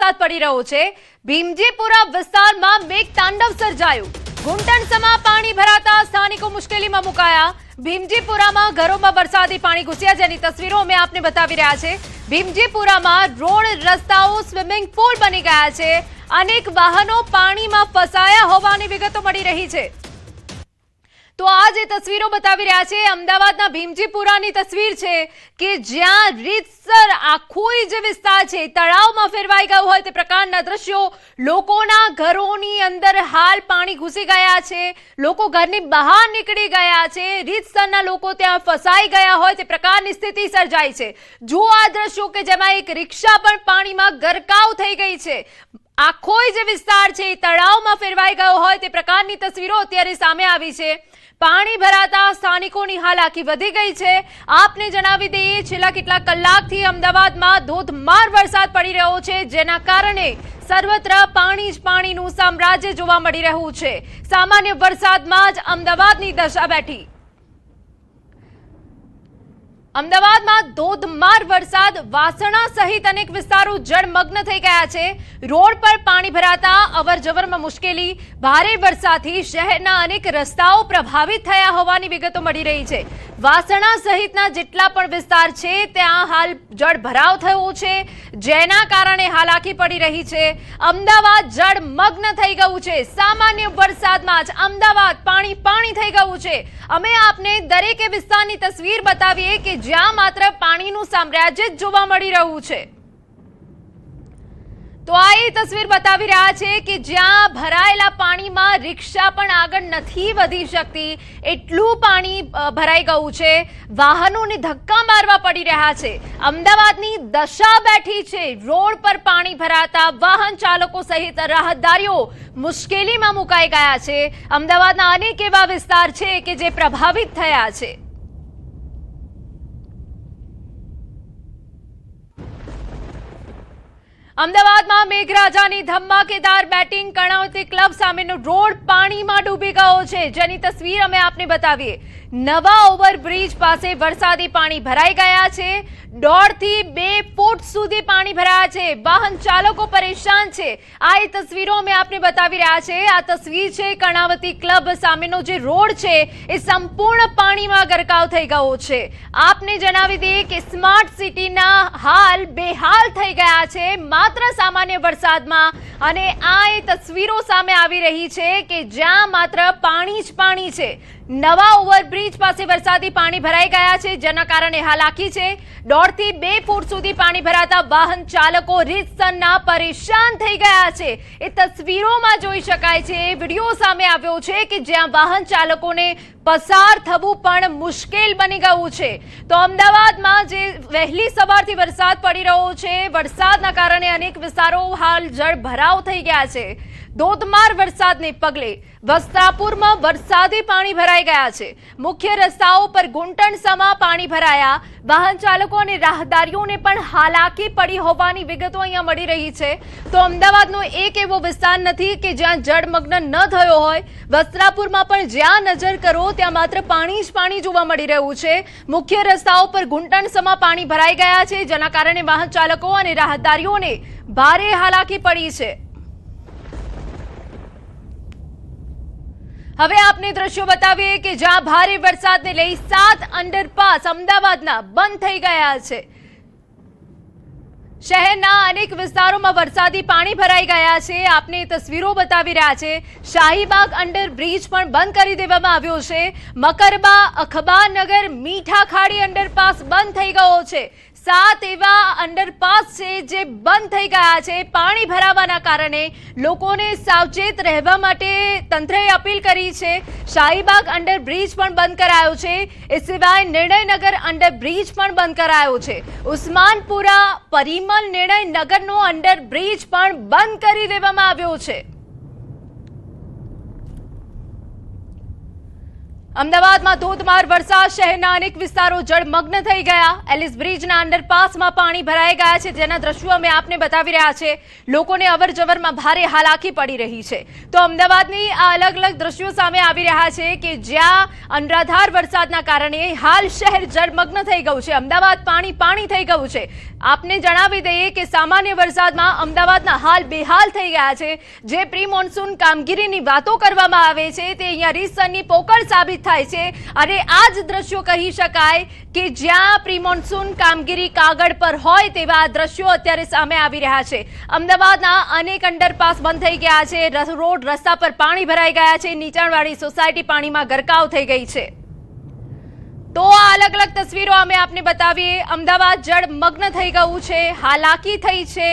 વરસાદ પડી રહ્યો છે। ભીમજીપુરા વિસ્તારમાં મેઘ તાંડવ સર્જાયું। ઘૂંટણસમાં પાણી ભરાતા સ્થાનિકો મુશ્કેલીમાં મુકાયા। ભીમજીપુરામાં ઘરોમાં વરસાદી પાણી ઘૂસ્યા, જેની તસવીરો અમે આપને બતાવી રહ્યા છે। ભીમજીપુરામાં રોડ રસ્તાઓ સ્વિમિંગ પુલ બની ગયા છે। અનેક વાહનો પાણીમાં ફસાયા હોવાની વિગતો મળી રહી છે। તો આ જે તસવીરો બતાવી રહ્યા છે અમદાવાદના ભીમજીપુરાની તસવીર છે કે જ્યાં રીતસર આખો જે વિસ્તાર છે તળાવમાં ફેરવાઈ ગયો હોય તે પ્રકારના દ્રશ્યો। લોકોના ઘરોની અંદર હાલ પાણી ઘૂસી ગયા છે, લોકો ઘરની બહાર નીકળી ગયા છે, રીતસરના લોકો ત્યાં ફસાઈ ગયા હોય તે પ્રકારની સ્થિતિ સર્જાઈ છે। જો આ દ્રશ્યો કે જેમાં એક રિક્ષા પણ પાણીમાં ગરકાવ થઈ ગઈ છે। આખો જે વિસ્તાર છે તળાવમાં ફેરવાઈ ગયો હોય તે પ્રકારની તસવીરો અત્યારે સામે આવી છે। પાણી ભરાતા સ્થાનિકોની હાલાકી વધી ગઈ છે। આપને જણાવી દઈએ, છેલ્લા કેટલાક કલાકથી અમદાવાદમાં ધોધમાર વરસાદ પડી રહ્યો છે, જેના કારણે સર્વત્ર પાણી જ પાણીનું સામ્રાજ્ય જોવા મળી રહ્યું છે। સામાન્ય વરસાદમાં જ અમદાવાદની દશા બેઠી। અમદાવાદમાં ધોધમાર વરસાદ, વાસણા સહિત અનેક વિસ્તારો જળમગ્ન થઈ ગયા છે। રોડ પર પાણી ભરાતા અવરજવરમાં મુશ્કેલી। ભારે વરસાદથી શહેરના અનેક રસ્તાઓ પ્રભાવિત થયા હોવાની વિગતો મળી રહી છે। વાસણા સહિતના જેટલા પણ વિસ્તાર છે ત્યાં હાલ જળભરાવ થયો છે, જેના કારણે હાલાકી પડી રહી છે। અમદાવાદ જળમગ્ન થઈ ગયું છે। સામાન્ય વરસાદમાં જ અમદાવાદ પાણી પાણી થઈ ગયું છે। અમે આપને દરેક વિસ્તારની તસવીર બતાવીએ કે જ્યાં માત્ર પાણીનું સામ્રાજ્ય જ જોવા મળી રહ્યું છે। તો આ એ તસવીર બતાવી રહ્યા છે કે જ્યાં ભરાયેલા પાણીમાં રિક્ષા પણ આગળ નથી વધી શકતી, એટલું પાણી ભરાઈ ગયું છે। વાહનોને ધક્કા મારવા પડી રહ્યા છે। અમદાવાદની દશા બેઠી છે। રોડ પર પાણી ભરાતા વાહન ચાલકો સહિત રાહદારીઓ મુશ્કેલીમાં મુકાઈ ગયા છે। અમદાવાદના અનેક એવા વિસ્તાર છે કે જે પ્રભાવિત થયા છે। અમદાવાદમાં મેઘરાજાની ધમાકેદાર બેટિંગ। કર્ણાવતી ક્લબ સામેનો રોડ પાણીમાં ડૂબી ગયો છે, જેની તસવીર અમે આપને બતાવીએ। નવા ઓવરબ્રિજ પાસે વરસાદી પાણી ભરાઈ ગયા છે। 1.5 થી 2 ફૂટ સુધી પાણી ભરાયા છે। વાહન ચાલકો પરેશાન છે। આ એ તસવીરો અમે આપને બતાવી રહ્યા છે। આ તસવીર છે કર્ણાવતી ક્લબ સામેનો જે રોડ છે એ સંપૂર્ણ પાણીમાં ગરકાવ થઈ ગયો છે। આપને જણાવી દઈએ કે સ્માર્ટ સિટીના હાલ બેહાલ થઈ ગયા છે માત્ર સામાન્ય વરસાદમાં, અને આ એ તસવીરો સામે આવી રહી છે કે જ્યાં માત્ર પાણી જ પાણી છે। નવા ઓવરબ્રિજ પાસે વરસાદી પાણી ભરાઈ ગયા છે, જેના કારણે હાલાકી છે। 1.5 થી 2 ફૂટ સુધી પાણી ભરાતા વાહન ચાલકો રીતસરના પરેશાન થઈ ગયા છે। એ તસવીરોમાં જોઈ શકાય છે। વિડીયો સામે આવ્યો છે કે જ્યાં વાહન ચાલકોને પસાર થવું પણ મુશ્કેલ બની ગયું છે। તો અમદાવાદમાં જે વહેલી સવારથી વરસાદ પડી રહ્યો છે, વરસાદના કારણે અનેક વિસ્તારો હાલ જળભરાવ થઈ ગયા છે। ધોધમાર વરસાદને પગલે વસ્ત્રાપુરમાં વરસાદી પાણી ભરાઈ ગયા છે। મુખ્ય રસ્તાઓ પર ઘૂંટણસમાં પાણી ભરાયા। વાહન ચાલકો અને રાહદારીઓને પણ હાલાકી પડી હોવાની વિગતો અહીંયા મળી રહી છે। તો અમદાવાદનો એક એવો વિસ્તાર નથી કે જ્યાં જળમગ્ન ન થયો હોય। વસ્ત્રાપુરમાં પણ જ્યાં નજર કરો ત્યાં માત્ર પાણી જ પાણી જોવા મળી રહ્યું છે। મુખ્ય રસ્તાઓ પર ઘૂંટણસમાં પાણી ભરાઈ ગયા છે, જેના કારણે વાહન ચાલકો અને રાહદારીઓને ભારે હાલાકી પડી છે। હવે આપને દ્રશ્યો બતાવીએ કે જ્યાં ભારે વરસાદને લઈ 7 અંડરપાસ અમદાવાદના બંધ થઈ ગયા છે। શહેરના અનેક વિસ્તારોમાં વરસાદી પાણી ભરાઈ ગયા છે। આપને તસવીરો બતાવી રહ્યા છે। શાહીબાગ અંડરબ્રિજ પણ બંધ કરી દેવામાં આવ્યો છે। મકરબા, અખબારનગર, મીઠા ખાડી અંડરપાસ બંધ થઈ ગયો છે। 7 એવા અંડરપાસ છે જે બંધ થઈ ગયા છે। પાણી ભરાવાના કારણે લોકોને સાવચેત રહેવા માટે તંત્રએ અપીલ કરી છે। શાહીબાગ અંડરબ્રિજ પણ બંધ કરાયો છે। એ સિવાય નિર્ણયનગર અંડરબ્રિજ પણ બંધ કરાયો છે। ઉસ્માનપુરા, પરિમલ, નિર્ણયનગરનો અંડરબ્રિજ પણ બંધ કરી દેવામાં આવ્યો છે। અમદાવાદમાં ધોધમાર વરસાદ, શહેરના અનેક વિસ્તારો જળમગ્ન થઈ ગયા। એલિસ બ્રિજના અંડરપાસમાં પાણી ભરાઈ ગયા છે, જેના દ્રશ્યો અમે આપને બતાવી રહ્યા છે। લોકોને અવરજવરમાં ભારે હાલાકી પડી રહી છે। તો અમદાવાદની આ અલગ અલગ દ્રશ્યો સામે આવી રહ્યા છે કે જ્યાં અનરાધાર વરસાદના કારણે હાલ શહેર જળમગ્ન થઈ ગયું છે। અમદાવાદ પાણી થઈ ગયું છે। આપને જણાવી દઈએ કે સામાન્ય વરસાદમાં અમદાવાદના હાલ બેહાલ થઈ ગયા છે। જે પ્રી મોન્સૂન કામગીરીની વાતો કરવામાં આવે છે તે અહીંયા રીતસરની પોકળ સાબિત થાય છે। અને આ જ દ્રશ્યો કહી શકાય કે જ્યાં પ્રી મોન્સૂન કામગીરી કાગળ પર હોય તેવા દ્રશ્યો અત્યારે સામે આવી રહ્યા છે। અમદાવાદના અનેક અંડરપાસ બંધ થઈ ગયા છે, રોડ રસ્તા પર પાણી ભરાઈ ગયા છે, નીચાણવાળી સોસાયટી પાણીમાં ગરકાવ થઈ ગઈ છે। તો આ અલગ અલગ તસવીરો અમે આપને બતાવીએ। અમદાવાદ જળમગ્ન થઈ ગયું છે, હાલાકી થઈ છે।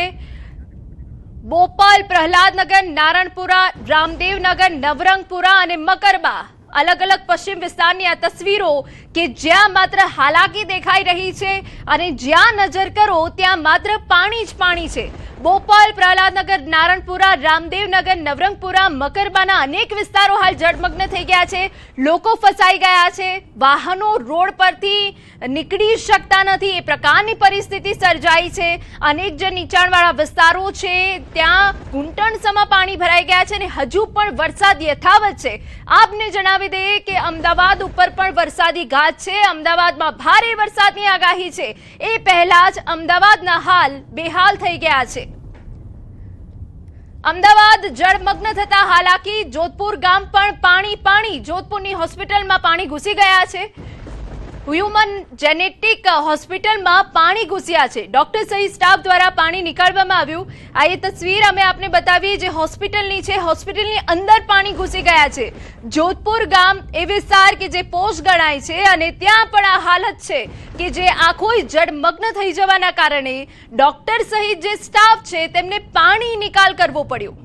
બોપલ, પ્રહલાદનગર, નારણપુરા, રામદેવનગર, નવરંગપુરા અને મકરબા અલગ અલગ પશ્ચિમ વિસ્તારની આ તસવીરો કે જ્યાં માત્ર હાલાકી દેખાઈ રહી છે અને જ્યાં નજર કરો ત્યાં માત્ર પાણી જ પાણી છે। બોપલ, પ્રહલાદનગર, નારણપુરા, રામદેવનગર, નવરંગપુરા, મકરબાના અનેક વિસ્તારો હાલ જળમગ્ન થઈ ગયા છે। લોકો ફસાઈ ગયા છે, વાહનો રોડ પરથી નીકળી શકતા નથી, એ પ્રકારની પરિસ્થિતિ સર્જાઈ છે। અનેક જે નીચાણવાળા વિસ્તારો છે ત્યાં ઘૂંટણસમાં પાણી ભરાઈ ગયા છે અને હજુ પણ વરસાદ યથાવત છે। આપને જણાવી દઈએ કે અમદાવાદ ઉપર પણ વરસાદી ઘાત છે। અમદાવાદમાં ભારે વરસાદની આગાહી છે, એ પહેલા જ અમદાવાદના હાલ બેહાલ થઈ ગયા છે। અમદાવાદ જળમગ્ન થતા હાલાકી, જોધપુર ગામ પણ પાણી। જોધપુરની હોસ્પિટલમાં પાણી ઘૂસી ગયા છે। હ્યુમન જેનેટિક હોસ્પિટલમાં પાણી ઘૂસ્યા છે। ડોક્ટર સહિત સ્ટાફ દ્વારા પાણી નીકાળવામાં આવ્યું। આ એ તસવીર અમે આપને બતાવીએ જે હોસ્પિટલની છે। હોસ્પિટલની અંદર પાણી ઘૂસી ગયા છે। જોધપુર ગામ એ વિસ્તાર કે જે પોશ ગણાય છે અને ત્યાં પણ આ હાલત છે કે જે આખો જળમગ્ન થઈ જવાના કારણે ડોક્ટર સહિત જે સ્ટાફ છે તેમને પાણી નિકાલ કરવો પડ્યો।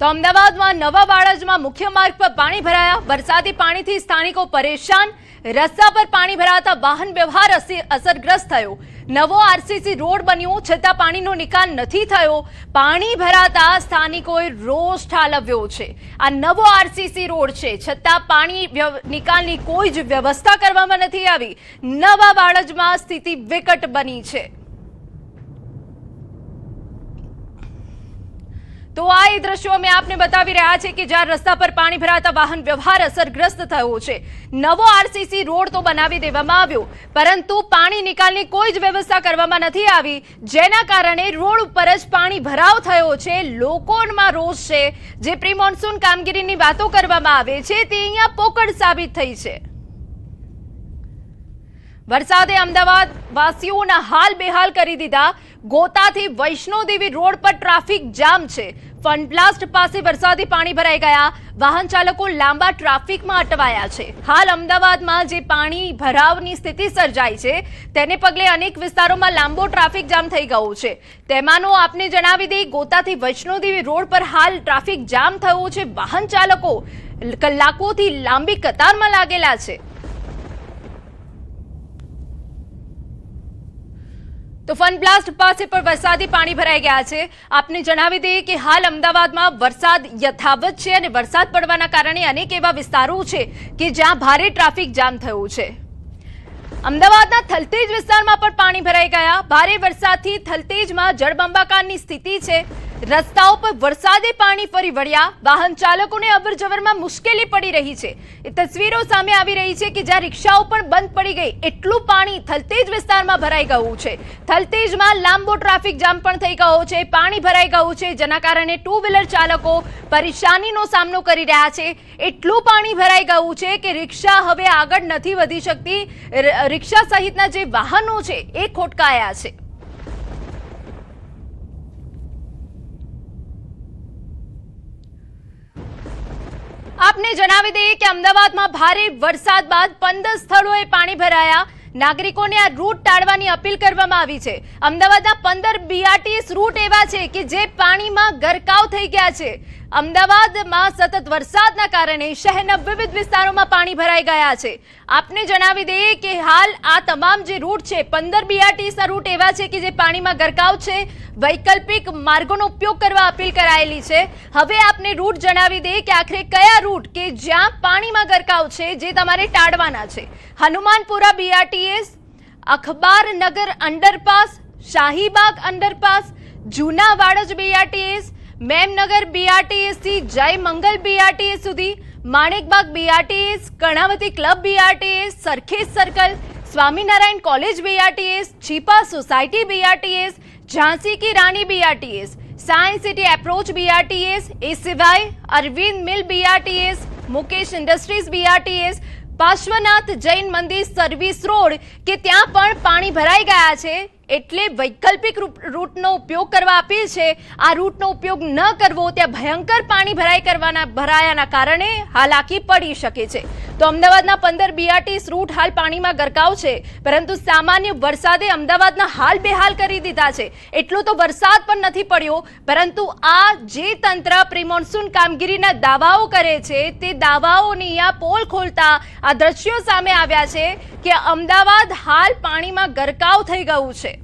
તો અમદાવાદમાં નવા વાડજમાં મુખ્ય માર્ગ પર પાણી ભરાયા। વરસાદી પાણીથી સ્થાનિકો પરેશાન, રસ્તા પર પાણી ભરાતા વાહન વ્યવહાર અસરગ્રસ્ત થયો। નવો આરસીસી રોડ બન્યો છતાં પાણીનો નિકાલ નથી થયો। પાણી ભરાતા સ્થાનિકોએ રોષ ઠાલવ્યો છે। આ નવો આરસીસી રોડ છે છતાં પાણી નિકાલની કોઈ જ વ્યવસ્થા કરવામાં નથી આવી। નવા વાડજમાં સ્થિતિ વિકટ બની છે। તો આ એ દ્રશ્યો અમે આપને બતાવી રહ્યા છે કે જ્યાં રસ્તા પર પાણી ભરાતા વાહન વ્યવહાર અસરગ્રસ્ત થયો છે। નવો આરસીસી રોડ તો બનાવી દેવામાં આવ્યો પરંતુ પાણી નિકાલની કોઈ જ વ્યવસ્થા કરવામાં નથી આવી, જેના કારણે રોડ ઉપર જ પાણી ભરાવ થયો છે। લોકોમાં રોષ છે। જે પ્રી મોન્સૂન કામગીરીની વાતો કરવામાં આવે છે તે અહીંયા પોકળ સાબિત થઈ છે। વરસાદે અમદાવાદ વાસીઓના હાલ બેહાલ કરી દીધા। ગોતાથી વૈષ્ણોદેવી રોડ પર ટ્રાફિક જામ છે। ફન બ્લાસ્ટ પાસે વરસાદી પાણી ભરાઈ ગયા। વાહન ચાલકો લાંબા ટ્રાફિકમાં અટવાયા છે। હાલ અમદાવાદમાં જે પાણી ભરાવની સ્થિતિ સર્જાઈ છે તેને પગલે અનેક વિસ્તારોમાં લાંબો ટ્રાફિક જામ થઈ ગયો છે। તેમાંનો આપને જણાવી દઈએ, ગોતાથી વૈષ્ણોદેવી રોડ પર હાલ ટ્રાફિક જામ થયો છે। વાહન ચાલકો કલાકોથી લાંબી કતારમાં લાગેલા છે। તો ફન બ્લાસ્ટ પાસે પણ વરસાદી પાણી ભરાઈ ગયા છે। આપને જણાવી દઈએ કે હાલ અમદાવાદમાં વરસાદ યથાવત છે અને વરસાદ પડવાના કારણે અનેક એવા વિસ્તારો છે કે જ્યાં ભારે ટ્રાફિક જામ થયું છે। અમદાવાદના થલતેજ વિસ્તારમાં પણ પાણી ભરાઈ ગયા। ભારે વરસાદથી થલતેજમાં જળબંબાકારની સ્થિતિ છે। રસ્તાઓ પર વરસાદી પાણી ફરી વળ્યા। વાહન ચાલકોને અવરજવરમાં મુશ્કેલી પડી રહી છે। એ તસવીરો સામે આવી રહી છે કે જ્યાં રિક્ષાઓ પણ બંધ પડી ગઈ, એટલું પાણી થલતેજ વિસ્તારમાં ભરાઈ ગયું છે। થલતેજમાં લાંબો ટ્રાફિક જામ પણ થઈ ગયો છે। પાણી ભરાઈ ગયું છે જેના કારણે ટુ વ્હીલર ચાલકો પરેશાનીનો સામનો કરી રહ્યા છે। એટલું પાણી ભરાઈ ગયું છે કે રિક્ષા હવે આગળ નથી વધી શકતી। રિક્ષા સહિતના જે વાહનો છે એ ખોટકાયા છે। આપને જણાવી દઈએ કે અમદાવાદમાં ભારે વરસાદ બાદ 15 સ્થળોએ પાણી ભરાયા। નાગરિકોને આ રૂટ ટાળવાની અપીલ કરવામાં આવી છે। અમદાવાદના 15 બીઆરટીએસ રૂટ એવા છે કે જે પાણીમાં ગરકાવ થઈ ગયા છે। અમદાવાદમાં સતત વરસાદના કારણે શહેરના વિવિધ વિસ્તારોમાં પાણી ભરાઈ ગયા છે. આપને જણાવી દઈએ કે હાલ આ તમામ જે રૂટ છે 15 BRTSના રૂટ એવા છે કે જે પાણીમાં ગરકાવ છે. વૈકલ્પિક માર્ગોનો ઉપયોગ કરવા અપીલ કરાયેલી છે. હવે આપને રૂટ જણાવી દઈએ કે આખરે કયા રૂટ કે જ્યાં પાણીમાં ગરકાવ છે જે તમારે ટાળવાના છે. Hanumanpura BRTS, Akhbarnagar underpass, Shahibaug underpass, જૂના વાડજ BRTS, મેમનગર BRTS થી જય મંગલ BRTS સુધી, Manekbag BRTS, Karnavati club BRTS, Sarkhej circle, Swaminarayan college BRTS, Chhipa society BRTS, Jhansi ki Rani BRTS, science city approach BRTS, એ સિવાય Arvind mill BRTS, Mukesh industries BRTS, Parshwanath Jain Mandir service road કે ત્યાં પણ પાણી ભરાઈ ગયા છે. એટલે વૈકલ્પિક રૂટનો ઉપયોગ કરવા અપીલ છે. આ રૂટનો ઉપયોગ ન કરવો, ત્યાં ભયંકર પાણી ભરાયાના કારણે હાલાકી પડી શકે છે. તો અમદાવાદના 15 BRTS રૂટ હાલ પાણીમાં ગરકાવ છે, પરંતુ સામાન્ય વરસાદે અમદાવાદના હાલ બેહાલ કરી દીધા છે. એટલો તો વરસાદ પણ નથી પડ્યો, પરંતુ આ જે તંત્ર પ્રી મોન્સૂન કામગીરીના દાવાઓ કરે છે તે દાવાઓની આ પોલ ખોલતા આ દ્રશ્યો સામે આવ્યા છે કે અમદાવાદ હાલ પાણીમાં ગરકાવ થઈ ગયું છે.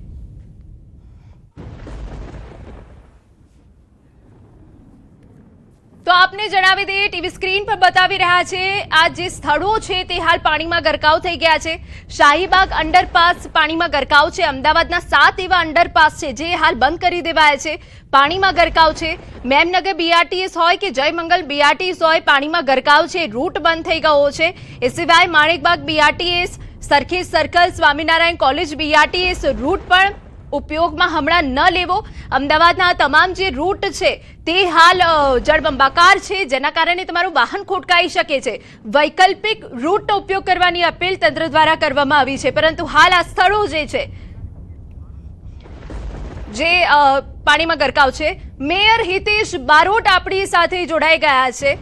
તો આપને જણાવી દઈએ, ટીવી સ્ક્રીન પર બતાવી રહ્યા છે આ જે સ્થળો છે તે હાલ પાણીમાં ગરકાવ થઈ ગયા છે. શાહીબાગ અંડરપાસ પાણીમાં ગરકાવ છે. અમદાવાદના 7 એવા અંડરપાસ છે જે હાલ બંધ કરી દેવાયા છે, પાણીમાં ગરકાવ છે. મેમનગર BRTS હોય કે જય મંગલ BRTS હોય, પાણીમાં ગરકાવ છે, રૂટ બંધ થઈ ગયો છે. એ સિવાય Manekbaug BRTS, Sarkhej circle, Swaminarayan college BRTS route પણ ઉપયોગમાં હમણાં ન લેવો. અમદાવાદના તમામ જે રૂટ છે તે હાલ જળબંબાકાર છે, જેના કારણે તમારું વાહન ખોટકાઈ શકે છે. વૈકલ્પિક રૂટનો ઉપયોગ કરવાની અપીલ તંત્ર દ્વારા કરવામાં આવી છે, પરંતુ હાલ આ સ્થળો જે છે જે પાણીમાં ગરકાવ છે. મેયર હિતેશ બારોટ આપણી સાથે જોડાઈ ગયા છે.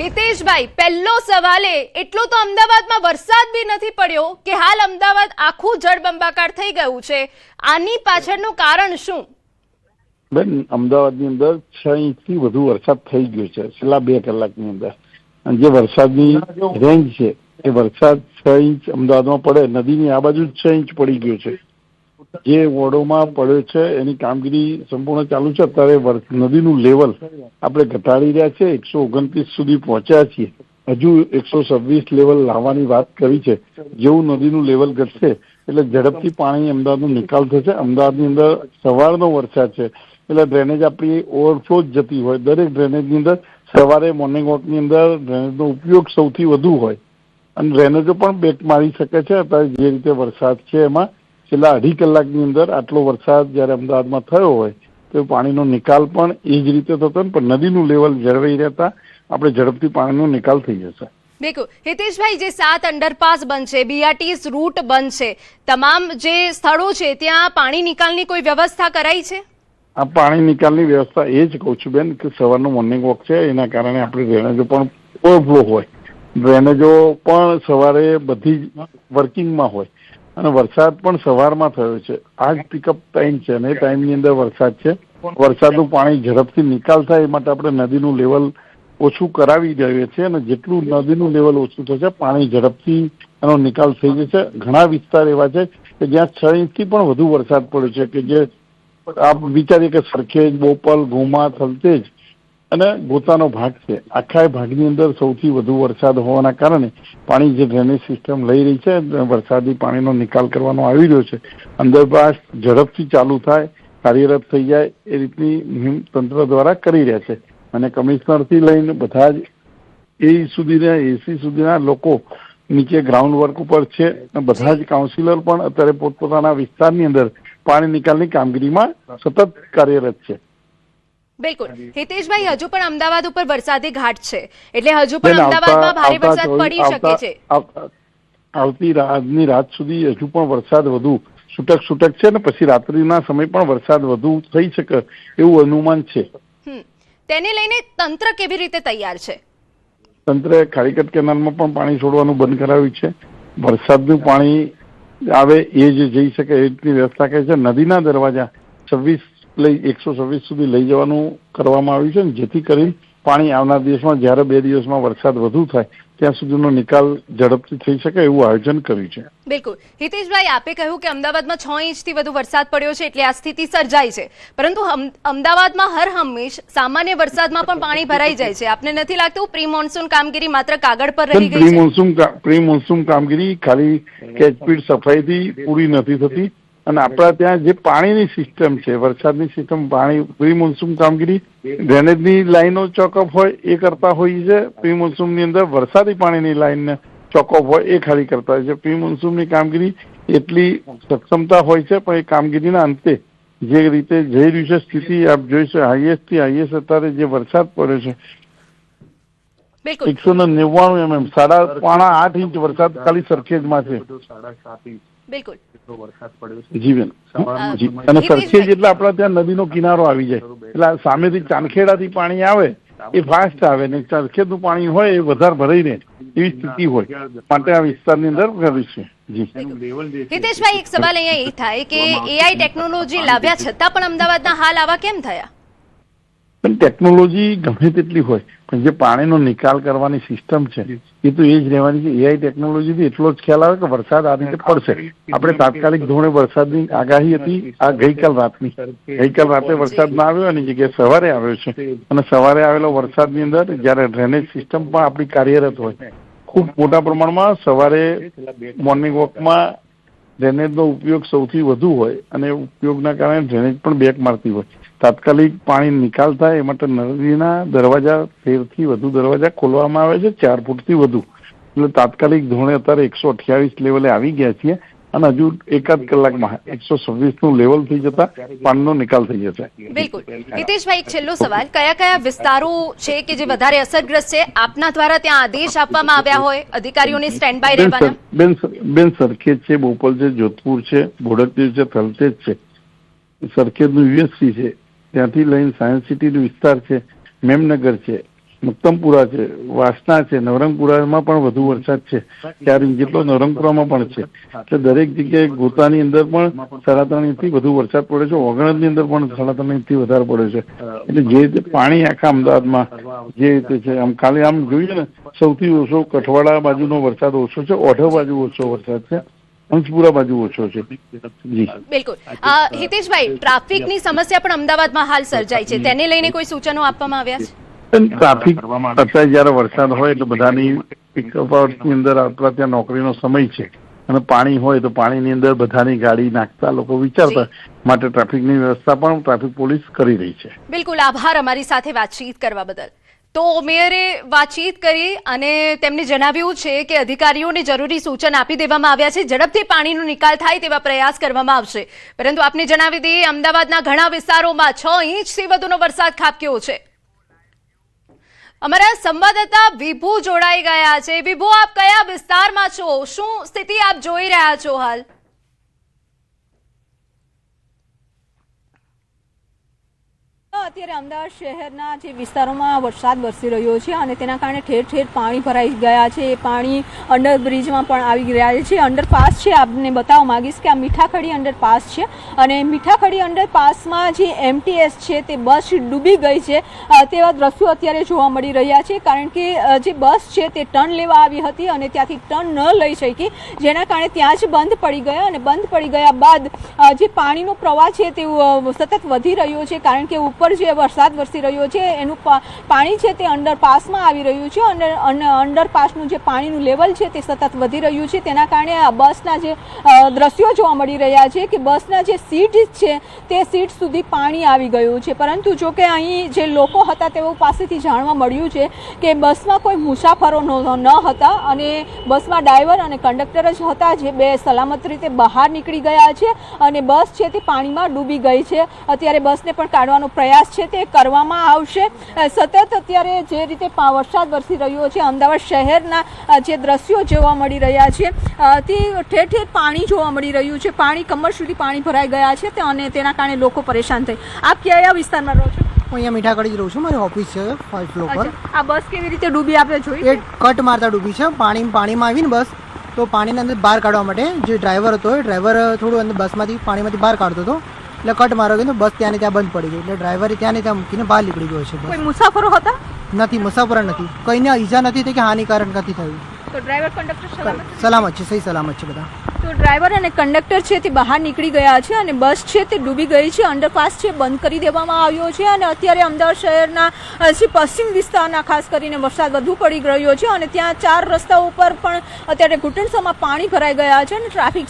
હિતેશભાઈ, પહેલો સવાલ એટલો તો અમદાવાદમાં વરસાદ બી નથી પડ્યો કે હાલ અમદાવાદ આખું જળબંબાકાર થઈ ગયું છે. આની પાછળનું કારણ શું? બેન, અમદાવાદની અંદર 6 ઇંચથી વધુ વરસાદ થઈ ગયો છે છેલ્લા 2 કલાકની અંદર. અને જે વરસાદની રેન્જ છે એ વરસાદ 6 ઇંચ અમદાવાદમાં પડે, નદીની આ બાજુ 6 ઇંચ પડી ગયો છે. જે વોર્ડોમાં પડ્યો છે એની કામગીરી સંપૂર્ણ ચાલુ છે. અત્યારે નદીનું લેવલ આપણે ઘટાડી રહ્યા છે, 129 સુધી પહોંચ્યા છીએ. હજુ 126 લેવલ લાવવાની વાત કરી છે. જેવું નદીનું લેવલ ઘટશે એટલે ઝડપથી પાણી અમદાવાદનો નિકાલ થશે. અમદાવાદની અંદર સવારનો વરસાદ છે એટલે ડ્રેનેજ આપણી ઓવરફ્લો જ જતી હોય. દરેક ડ્રેનેજની અંદર સવારે મોર્નિંગ વોકની અંદર ડ્રેનેજનો ઉપયોગ સૌથી વધુ હોય અને ડ્રેનેજો પણ બેક મારી શકે છે. અત્યારે જે રીતે વરસાદ છે એમાં છેલ્લા 2.5 કલાકની અંદર આટલો વરસાદ જયારે અમદાવાદમાં થયો હોય તો પાણીનો નિકાલ પણ એ જ રીતે થતો, પણ નદીનું લેવલ જળવાઈ રહેતા આપણે ઝડપથી પાણીનો નિકાલ થઈ જશે. બિલકુલ. હિતેશભાઈ, જે 7 અંડરપાસ બનશે, BRTS રૂટ બનશે, તમામ જે સ્થળો છે ત્યાં પાણી નિકાલની કોઈ વ્યવસ્થા કરાઈ છે? આ પાણી નિકાલની વ્યવસ્થા એ જ કહું છું બેન કે સવારનો મોર્નિંગ વોક છે એના કારણે આપણે ડ્રેનેજો પણ ઓવરફ્લો હોય, ડ્રેનેજો પણ સવારે બધી વર્કિંગમાં હોય અને વરસાદ પણ સવારમાં થયો છે. આ જ પિકઅપ ટાઈમ છે અને એ ટાઈમની અંદર વરસાદ છે. વરસાદનું પાણી ઝડપથી નિકાલ થાય એ માટે આપણે નદીનું લેવલ ઓછું કરાવી દઈએ છીએ અને જેટલું નદીનું લેવલ ઓછું થશે પાણી ઝડપથી એનો નિકાલ થઈ જશે. ઘણા વિસ્તાર એવા છે કે જ્યાં 6 ઇંચથી પણ વધુ વરસાદ પડ્યો છે કે જે આપ વિચારીએ કે સરખેજ, બોપલ, ગોમા, થલતેજ અને ગોતાનો ભાગ છે. આખા ભાગની અંદર સૌથી વધુ વરસાદ હોવાના કારણે પાણી જે ડ્રેનેજ સિસ્ટમ લઈ રહી છે વરસાદી પાણીનો નિકાલ કરવાનો આવી રહ્યો છે. અંડરપાસ ઝડપથી ચાલુ થાય, કાર્યરત થઈ જાય એ રીતની મુહિમ તંત્ર દ્વારા કરી રહ્યા છે અને કમિશનરથી લઈને બધા જ એ સુધીના એસી સુધીના લોકો નીચે ગ્રાઉન્ડ વર્ક ઉપર છે અને બધા જ કાઉન્સિલર પણ અત્યારે પોતપોતાના વિસ્તારની અંદર પાણી નિકાલની કામગીરીમાં સતત કાર્યરત છે. બિલકુલ. હિતેશભાઈ, હજુ પણ અમદાવાદ ઉપર વરસાદી ઘાટ છે એટલે હજુ પણ અમદાવાદમાં ભારે વરસાદ પડી શકે છે. આવતી રાત સુધી હજુ પણ વરસાદ વધુ છૂટક છે અને પછી રાત્રિના સમય પણ વરસાદ વધુ થઈ શકે એવું અનુમાન છે. તેને લઈને તંત્ર કેવી રીતે તૈયાર છે? તંત્રએ ખાડીકટ કેનાલમાં પણ પાણી છોડવાનું બંધ કરાવ્યું છે. વરસાદનું પાણી આવે એ જ જઈ શકે એ રીતની વ્યવસ્થા કરી છે. નદીના દરવાજા 126 સુધી લઈ જવાનું કરવામાં આવ્યું છે જેથી કરી પાણી આવનાર દિવસમાં જ્યારે 2 દિવસમાં વરસાદ વધુ થાય ત્યાં સુધીનો નિકાલ ઝડપથી થઈ શકે એવું આયોજન કર્યું છે. બિલકુલ. હિતેશભાઈ, આપે કહ્યું કે અમદાવાદમાં 6 ઇંચથી વધુ વરસાદ પડ્યો છે એટલે આ સ્થિતિ સર્જાઈ છે, પરંતુ અમદાવાદમાં હર હંમેશ સામાન્ય વરસાદમાં પણ પાણી ભરાઈ જાય છે. આપને નથી લાગતું પ્રી મોન્સૂન કામગીરી માત્ર કાગળ પર રહી ગઈ છે? પ્રી મોન્સૂન કામગીરી ખાલી કેચપીટ સફાઈથી પૂરી નથી થતી, અને આપણા ત્યાં જે પાણીની સિસ્ટમ છે, વરસાદની સિસ્ટમ, પાણી પ્રી મોન્સૂન કામગીરી ડ્રેનેજની લાઈનો ચોકઅપ હોય એ કરતા હોય છે. પ્રી મોન્સૂનની અંદર વરસાદી પાણીની લાઈનને ચોકઅપ હોય એ ખાલી કરતા હોય છે. પ્રી મોન્સૂનની કામગીરી એટલી સક્ષમતા હોય છે, પણ એ કામગીરીના અંતે જે રીતે જઈ રહ્યું છે સ્થિતિ આપ જોઈશો, હાઈએસ્ટ થી હાઈએસ્ટ અત્યારે જે વરસાદ પડ્યો છે 199 mm, 8.5 ઇંચ વરસાદ ખાલી સરખેજમાં છે. બિલકુલ. જી બેન, જી. અને સરખેજ એટલે આપણા ત્યાં નદીનો કિનારો આવી જાય, એટલે સામેથી ચાંદખેડાથી પાણી આવે એ ફાસ્ટ આવે, ને સરખેજનું પાણી હોય એ વધારે ભરાઈ રહે એવી સ્થિતિ હોય, માટે આ વિસ્તારની અંદર કર્યું છે. જી હિતેશભાઈ, એક સવાલ અહીંયા એ થાય કે એઆઈ ટેકનોલોજી લાવ્યા છતાં પણ અમદાવાદના હાલ આવા કેમ થયા? પણ ટેકનોલોજી ગમે તેટલી હોય, પણ જે પાણીનો નિકાલ કરવાની સિસ્ટમ છે એ તો એ જ રહેવાની છે. એઆઈ ટેકનોલોજીથી એટલો જ ખ્યાલ આવે કે વરસાદ આ રીતે પડશે. આપણે તાત્કાલિક ધોરણે વરસાદની આગાહી હતી આ ગઈકાલ રાતની, ગઈકાલ રાતે વરસાદ ના આવ્યો એની જગ્યાએ સવારે આવ્યો છે, અને સવારે આવેલો વરસાદની અંદર જયારે ડ્રેનેજ સિસ્ટમ પણ આપણી કાર્યરત હોય, ખૂબ મોટા પ્રમાણમાં સવારે મોર્નિંગ વોકમાં ડ્રેનેજનો ઉપયોગ સૌથી વધુ હોય, અને ઉપયોગના કારણે ડ્રેનેજ પણ બેક મારતી હોય. તાત્કાલિક પાણી નિકાલ થાય એ માટે નદીના દરવાજા 13 થી વધુ દરવાજા ખોલવામાં આવે છે, 4 ફૂટથી વધુ. એટલે તાત્કાલિક ધોરણે અત્યારે 128 લેવલે આવી ગયા છીએ, અને હજુ એકાદ કલાકમાં 126નું લેવલ થઈ જતા પાણીનો નિકાલ થઈ જશે. બિલકુલ. હિતેશભાઈ, એક છેલ્લો સવાલ, કયા કયા વિસ્તારો છે કે જે વધારે અસરગ્રસ્ત છે? આપના દ્વારા ત્યાં આદેશ આપવામાં આવ્યા હોય અધિકારીઓને સ્ટેન્ડ બાય રહેવાના? બેન, સરખેજ છે, બોપલ છે, જોધપુર છે, બોડકદેવ છે, થલતેજ છે, સરખેજનું યુએસસી છે, ત્યાંથી લઈને સાયન્સ સિટીનો વિસ્તાર છે, મેમનગર છે, મુક્તમપુરા છે, વાસણા છે, નવરંગપુરામાં પણ વધુ વરસાદ છે, 4 ઇંચ જેટલો નવરંગપુરામાં પણ છે. એટલે દરેક જગ્યાએ ગોતાની અંદર પણ 3.5 ઇંચથી વધુ વરસાદ પડ્યો છે, ઓગણની અંદર પણ 3.5 ઇંચથી વધારે પડ્યો છે. એટલે જે રીતે પાણી આખા અમદાવાદમાં જે રીતે છે, આમ ખાલી આમ જોઈએ ને, સૌથી ઓછો કઠવાડા બાજુનો વરસાદ ઓછો છે, ઓઢવ બાજુ ઓછો વરસાદ છે, અંશપુરા બાજુ ઓછો છે. જી બિલકુલ. હિતેશભાઈ, ટ્રાફિકની સમસ્યા પણ અમદાવાદમાં હાલ સર્જાય છે, તેને લઈને કોઈ સૂચનો આપવામાં આવ્યા છે? ટ્રાફિક અત્યારે જયારે વરસાદ હોય એટલે બધાની પિકઅપ ની અંદર આપણા ત્યાં નોકરીનો સમય છે, અને પાણી હોય તો પાણીની અંદર બધાની ગાડી નાખતા લોકો વિચારતા, માટે ટ્રાફિકની વ્યવસ્થા પણ ટ્રાફિક પોલીસ કરી રહી છે. બિલકુલ. આભાર અમારી સાથે વાતચીત કરવા બદલ. તો મેયરે વાતચીત કરી અને તેમને જણાવ્યું છે કે અધિકારીઓને જરૂરી સૂચન આપી દેવામાં આવ્યા છે, ઝડપથી પાણીનો નિકાલ થાય તેવા પ્રયાસ કરવામાં આવશે. પરંતુ આપને જણાવી દઈએ, અમદાવાદના ઘણા વિસ્તારોમાં 6 ઇંચથી વધુનો વરસાદ ખાબક્યો છે. અમારા સંવાદદાતા વિભુ જોડાઈ ગયા છે. વિભુ, આપ કયા વિસ્તારમાં છો? શું સ્થિતિ આપ જોઈ રહ્યા છો હાલ? અત્યારે અમદાવાદ શહેરના જે વિસ્તારોમાં વરસાદ વરસી રહ્યો છે અને તેના કારણે ઠેર ઠેર પાણી ભરાઈ ગયા છે. એ પાણી અંડરબ્રિજમાં પણ આવી રહ્યા છે. અંડરપાસ છે, આપને બતાવવા માંગીશ કે આ મીઠાખડી અંડરપાસ છે, અને મીઠાખડી અંડરપાસમાં જે એમટીએસ છે તે બસ ડૂબી ગઈ છે તેવા દ્રશ્યો અત્યારે જોવા મળી રહ્યા છે. કારણ કે જે બસ છે તે ટર્ન લેવા આવી હતી અને ત્યાંથી ટર્ન ન લઈ શકી, જેના કારણે ત્યાં જ બંધ પડી ગયા, અને બંધ પડી ગયા બાદ જે પાણીનો પ્રવાહ છે તે સતત વધી રહ્યો છે. કારણ કે ઉપર જે વરસાદ વરસી રહ્યો છે એનું પાણી છે તે અંડરપાસમાં આવી રહ્યું છે, અને અંડરપાસનું જે પાણીનું લેવલ છે તે સતત વધી રહ્યું છે. તેના કારણે આ બસના જે દ્રશ્યો જોવા મળી રહ્યા છે કે બસના જે સીટ છે તે સીટ સુધી પાણી આવી ગયું છે. પરંતુ જો કે અહીં જે લોકો હતા તેઓ પાસેથી જાણવા મળ્યું છે કે બસમાં કોઈ મુસાફરો ન હતા, અને બસમાં ડ્રાઈવર અને કંડક્ટર જ હતા, જે બે સલામત રીતે બહાર નીકળી ગયા છે, અને બસ છે તે પાણીમાં ડૂબી ગઈ છે. અત્યારે બસને પણ કાઢવાનો પ્રયાસ છે તે કરવામાં આવશે. સતત અત્યારે જે રીતે વરસાદ વરસી રહ્યો છે, અમદાવાદ શહેરના જે દ્રશ્યો જોવા મળી રહ્યા છે તે ઠેર ઠેર પાણી જોવા મળી રહ્યું છે. પાણી કમર સુધી પાણી ભરાઈ ગયા છે, અને તેના કારણે લોકો પરેશાન થઈ. આપ કયા વિસ્તારમાં રહો છો? હું અહીંયા મીઠાખડી રહું છું, મારી ઓફિસ છે 5th ફ્લોર પર. આ બસ કેવી રીતે ડૂબી આપણે જોઈ? એ કટ મારતા ડૂબી છે. પાણીમાં આવીને બસ તો પાણીની અંદર બહાર કાઢવા માટે જે ડ્રાઈવર હતો એ ડ્રાઈવર થોડું અંદર બસમાંથી પાણીમાંથી બહાર કાઢતો હતો, એટલે કટ મારો ગયો, બસ ત્યાં ત્યાં બંધ પડી ગઈ, એટલે ડ્રાઈવરે ત્યાં ત્યાં મૂકીને બહાર નીકળી ગયો છે. કોઈ મુસાફરો હતા? નથી, મુસાફરો નથી, કોઈને ઈજા નથી થઈ કે હાનિકારક નથી થયું. તો ડ્રાઈવર કંડક્ટર સલામત છે? સલામત છે, સહી સલામત છે બધા. તો ડ્રાઈવર અને કંડક્ટર છે તે બહાર નીકળી ગયા છે અને બસ છે તે ડૂબી ગઈ છે. અંડરપાસ છે બંધ કરી દેવામાં આવ્યો છે અને અત્યારે અમદાવાદ શહેરના જે પશ્ચિમ વિસ્તારના ખાસ કરીને વરસાદ વધુ પડી રહ્યો છે અને ત્યાં 4 રસ્તાઓ ઉપર પણ અત્યારે ઘૂંટણસમાં પાણી ભરાઈ ગયા છે અને ટ્રાફિક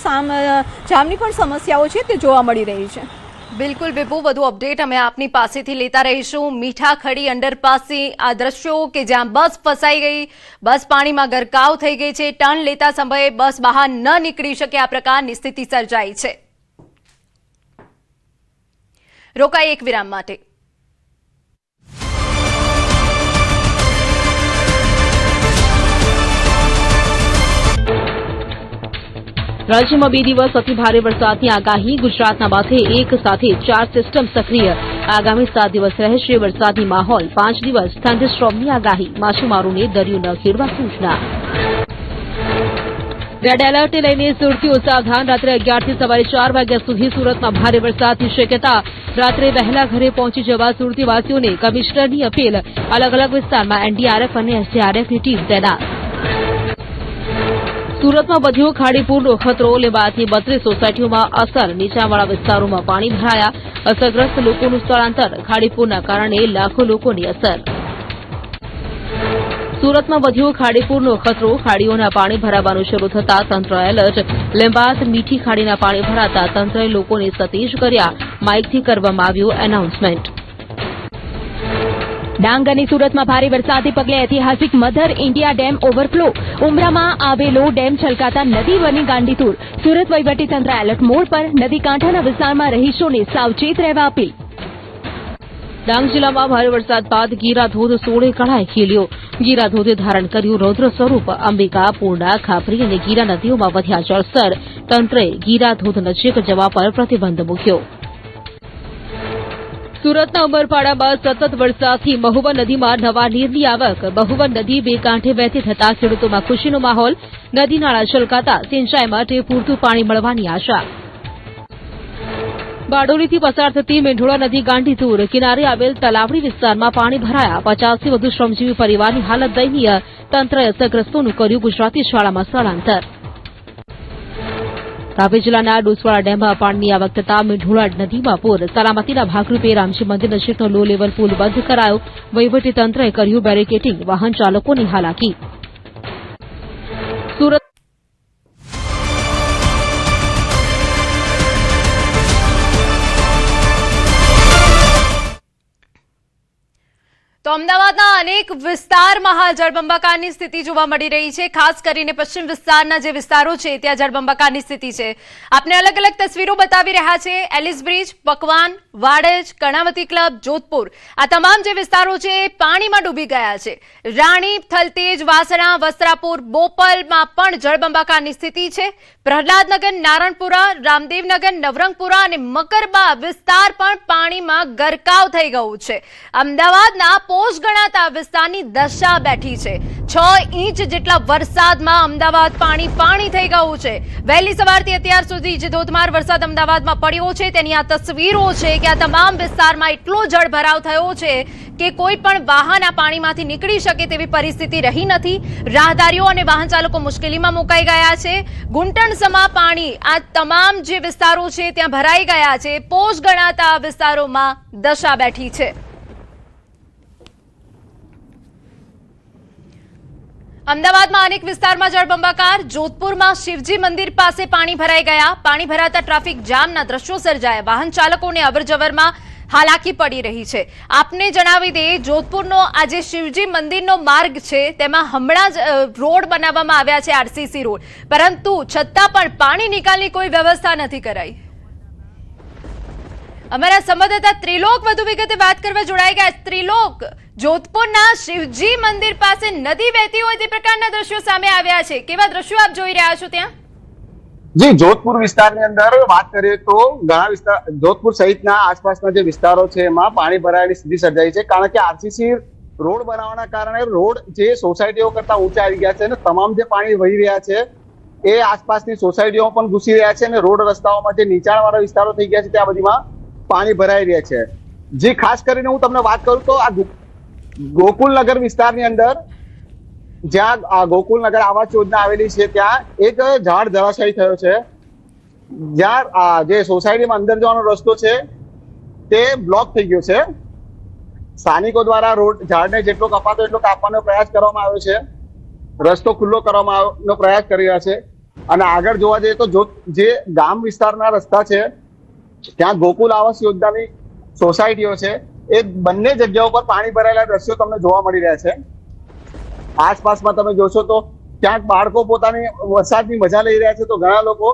જામની પણ સમસ્યાઓ છે તે જોવા મળી રહી છે. બિલકુલ વિપુ, વધુ અપડેટ અમે આપની પાસેથી લેતા રહીશું. મીઠા ખડી અંડરપાસથી આ દ્રશ્યો કે જ્યાં બસ ફસાઈ ગઈ, બસ પાણીમાં ગરકાવ થઈ ગઈ છે, ટર્ન લેતા સમયે બસ બહાર ન નીકળી શકે આ પ્રકારની સ્થિતિ સર્જાઈ છે. રોકાઈ એક વિરામ માટે. રાજ્યમાં 2 દિવસ અતિ ભારે વરસાદની આગાહી. ગુજરાતના માથે એક સાથે 4 સિસ્ટમ સક્રિય. આગામી 7 દિવસ રહેશે વરસાદી માહોલ. 5 દિવસ થંડરસ્ટોર્મની આગાહી. માછીમારોને દરિયો ન ખેડવા સૂચના. રેડ એલર્ટને લઈને સુરતીઓ સાવધાન. રાત્રે 11 થી સવારે 4 વાગ્યા સુધી સુરતમાં ભારે વરસાદની શક્યતા. રાત્રે વહેલા ઘરે પહોંચી જવા સુરતીવાસીઓને કમિશનરની અપીલ. અલગ અલગ વિસ્તારમાં એનડીઆરએફ અને એસડીઆરએફની ટીમ તૈનાત. સુરતમાં વધ્યો ખાડીપુરનો ખતરો. લેવાતી 32 સોસાયટીઓમાં અસર. નીચાણવાળા વિસ્તારોમાં પાણી ભરાયા. અસરગ્રસ્ત લોકોનું સ્થળાંતર. ખાડીપુરના કારણે લાખો લોકોની અસર. સુરતમાં વધ્યો ખાડીપુરનો ખતરો. ખાડીઓના પાણી ભરાવાનું શરૂ થતાં તંત્ર એલર્ટ. લેંબાત મીઠી ખાડીના પાણી ભરાતા તંત્રએ લોકોને સતેજ કર્યા. માઇકથી કરવામાં આવ્યું એનાઉન્સમેન્ટ. ડાંગ અને સુરતમાં ભારે વરસાદને પગલે ઐતિહાસિક મધર ઇન્ડિયા ડેમ ઓવરફ્લો. ઉમરામાં આવેલો ડેમ છલકાતા નદી બની ગાંડીતુર. સુરત વહીવટીતંત્ર એલર્ટ મોડ પર. નદી કાંઠાના વિસ્તારમાં રહીશોને સાવચેત રહેવા અપીલ. ડાંગ જિલ્લામાં ભારે વરસાદ બાદ ગીરાધોધ 16 કળાએ ખીલ્યો. ગીરાધોધે ધારણ કર્યું રૌદ્ર સ્વરૂપ. અંબિકા, પૂર્ણા, ખાપરી અને ગીરા નદીઓમાં વધ્યા જળસ્તર. તંત્રએ ગીરાધોધ નજીક જવા પર પ્રતિબંધ મૂક્યો. સુરતના ઉમરપાડામાં સતત વરસાદથી મહુવા નદીમાં નવા નીરની આવક. મહુવા નદી બે કાંઠે વહેતી થતા ખેડૂતોમાં ખુશીનો માહોલ. નદી નાળા છલકાતા સિંચાઈ માટે પૂરતું પાણી મળવાની આશા. બારડોલીથી પસાર થતી મેંઢોળા નદી ગાંડીતુર. કિનારે આવેલ તલાવડી વિસ્તારમાં પાણી ભરાયા. 50 થી વધુ શ્રમજીવી પરિવારની હાલત દયનીય. તંત્રએ અસરગ્રસ્તોનું કર્યું ગુજરાતી શાળામાં સ્થળાંતર. તાપી જિલ્લાના ડોસવાડા ડેમમાં પાણીની આવક થતાં મેંઢોળા નદીમાં પૂર. સલામતીના ભાગરૂપે રામજી મંદિર નજીકનો લો લેવલ પુલ બંધ કરાયો. વહીવટીતંત્રએ કર્યું બેરિકેડિંગ. વાહન ચાલકોની હાલાકી. સુરત તો અમદાવાદના અનેક વિસ્તારમાં હાલ જળબંબાકારની સ્થિતિ જોવા મળી રહી છે. ખાસ કરીને પશ્ચિમ વિસ્તારના જે વિસ્તારો છે ત્યાં જળબંબાકારની સ્થિતિ છે. આપને અલગ અલગ તસવીરો બતાવી રહ્યા છે. એલિસ બ્રિજ, પકવાન, વાડજ, કર્ણાવતી ક્લબ, જોધપુર આ તમામ જે વિસ્તારો છે એ પાણીમાં ડૂબી ગયા છે. રાણી, થલતેજ, વાસણા, વસ્ત્રાપુર, બોપલમાં પણ જળબંબાકારની સ્થિતિ છે. પ્રહલાદનગર, નારણપુરા, રામદેવનગર, નવરંગપુરા અને મકરબા વિસ્તાર પણ પાણીમાં ગરકાવ થઈ ગયું છે. અમદાવાદના પોસ્ટ ગણાતા વિસ્તારની દશા બેઠી છે. 6 ઇંચ જેટલા વરસાદમાં અમદાવાદ પાણી થઈ ગયું છે. વહેલી સવારથી અત્યાર સુધી જે ધોધમાર વરસાદ અમદાવાદમાં પડ્યો છે તેની આ તસવીરો છે કે આ તમામ વિસ્તારમાં એટલો જળભરાવ થયો છે કે કોઈ પણ વાહન આ પાણીમાંથી નીકળી શકે તેવી પરિસ્થિતિ રહી નથી. રાહદારીઓ અને વાહન ચાલકો મુશ્કેલીમાં મુકાઈ ગયા છે. ઘૂંટણસમા પાણી આ તમામ જે વિસ્તારો છે ત્યાં ભરાઈ ગયા છે. પોસ્ટ ગણાતા વિસ્તારોમાં દશા બેઠી છે. અમદાવાદમાં અનેક વિસ્તારમાં જળબંબાકાર. જોધપુરમાં શિવજી મંદિર પાસે પાણી ભરાઈ ગયા. પાણી ભરાતા ટ્રાફિક જામના દ્રશ્યો સર્જાયા. વાહન ચાલકોને અવરજવરમાં હાલાકી પડી રહી છે. આપને જણાવી દઈએ, જોધપુરનો આ જે શિવજી મંદિરનો માર્ગ છે તેમાં હમણાં જ રોડ બનાવવામાં આવ્યા છે, આરસીસી રોડ, પરંતુ છતાં પણ પાણી નિકાલની કોઈ વ્યવસ્થા નથી કરાઈ. અમારા સંવાદદાતા ત્રિલોક વધુ વિગતે વાત કરવા જોડાઈ ગયા. ત્રિલોક, જોધપુરના શિવજી મંદિર પાસે નદી વહેતી હોય તે પ્રકારના દ્રશ્યો સામે આવ્યા છે. કેવા દ્રશ્યો આપ જોઈ રહ્યા છો ત્યાં? જી, જોધપુર વિસ્તારની અંદર વાત કરીએ તો ઘણા વિસ્તાર, જોધપુર સહિતના આસપાસના જે વિસ્તારો છે એમાં પાણી ભરાયેલી સ્થિતિ સર્જાઈ છે. કારણ કે આરસીસી રોડ બનાવવાના કારણે રોડ જે સોસાયટીઓ કરતા ઊંચા આવી ગયા છે અને તમામ જે પાણી વહી રહ્યા છે એ આસપાસની સોસાયટીઓમાં પણ ઘૂસી રહ્યા છે અને રોડ રસ્તાઓમાં જે નીચાણવાળા વિસ્તારો થઈ ગયા છે ત્યાં બધીમાં પાણી ભરાઈ રહ્યા છે. જે ખાસ કરીને હું તમને વાત કરું તો આ ગોકુલનગર વિસ્તારની અંદર જ્યાં ગોકુલનગર આવાસ યોજના આવેલી છે ત્યાં એક ઝાડ ધરાશાયી થયો છે, જ્યાં જે સોસાયટીમાં અંદર જવાનો રસ્તો છે તે બ્લોક થઈ ગયો છે. સ્થાનિકો દ્વારા ઝાડને જેટલો કપાતો એટલો કાપવાનો પ્રયાસ કરવામાં આવ્યો છે, રસ્તો ખુલ્લો કરવાનો પ્રયાસ કરી રહ્યા છે. અને આગળ જોવા જઈએ તો જે ગામ વિસ્તારના રસ્તા છે ત્યાં ગોકુલ આવાસ યોજનાની સોસાયટીઓ છે, એ બંને જગ્યાઓ પર પાણી ભરાયેલા દ્રશ્યો તમને જોવા મળી રહ્યા છે. આસપાસમાં તમે જોશો તો ક્યાંક બાળકો પોતાની વરસાદની મજા લઈ રહ્યા છે, તો ઘણા લોકો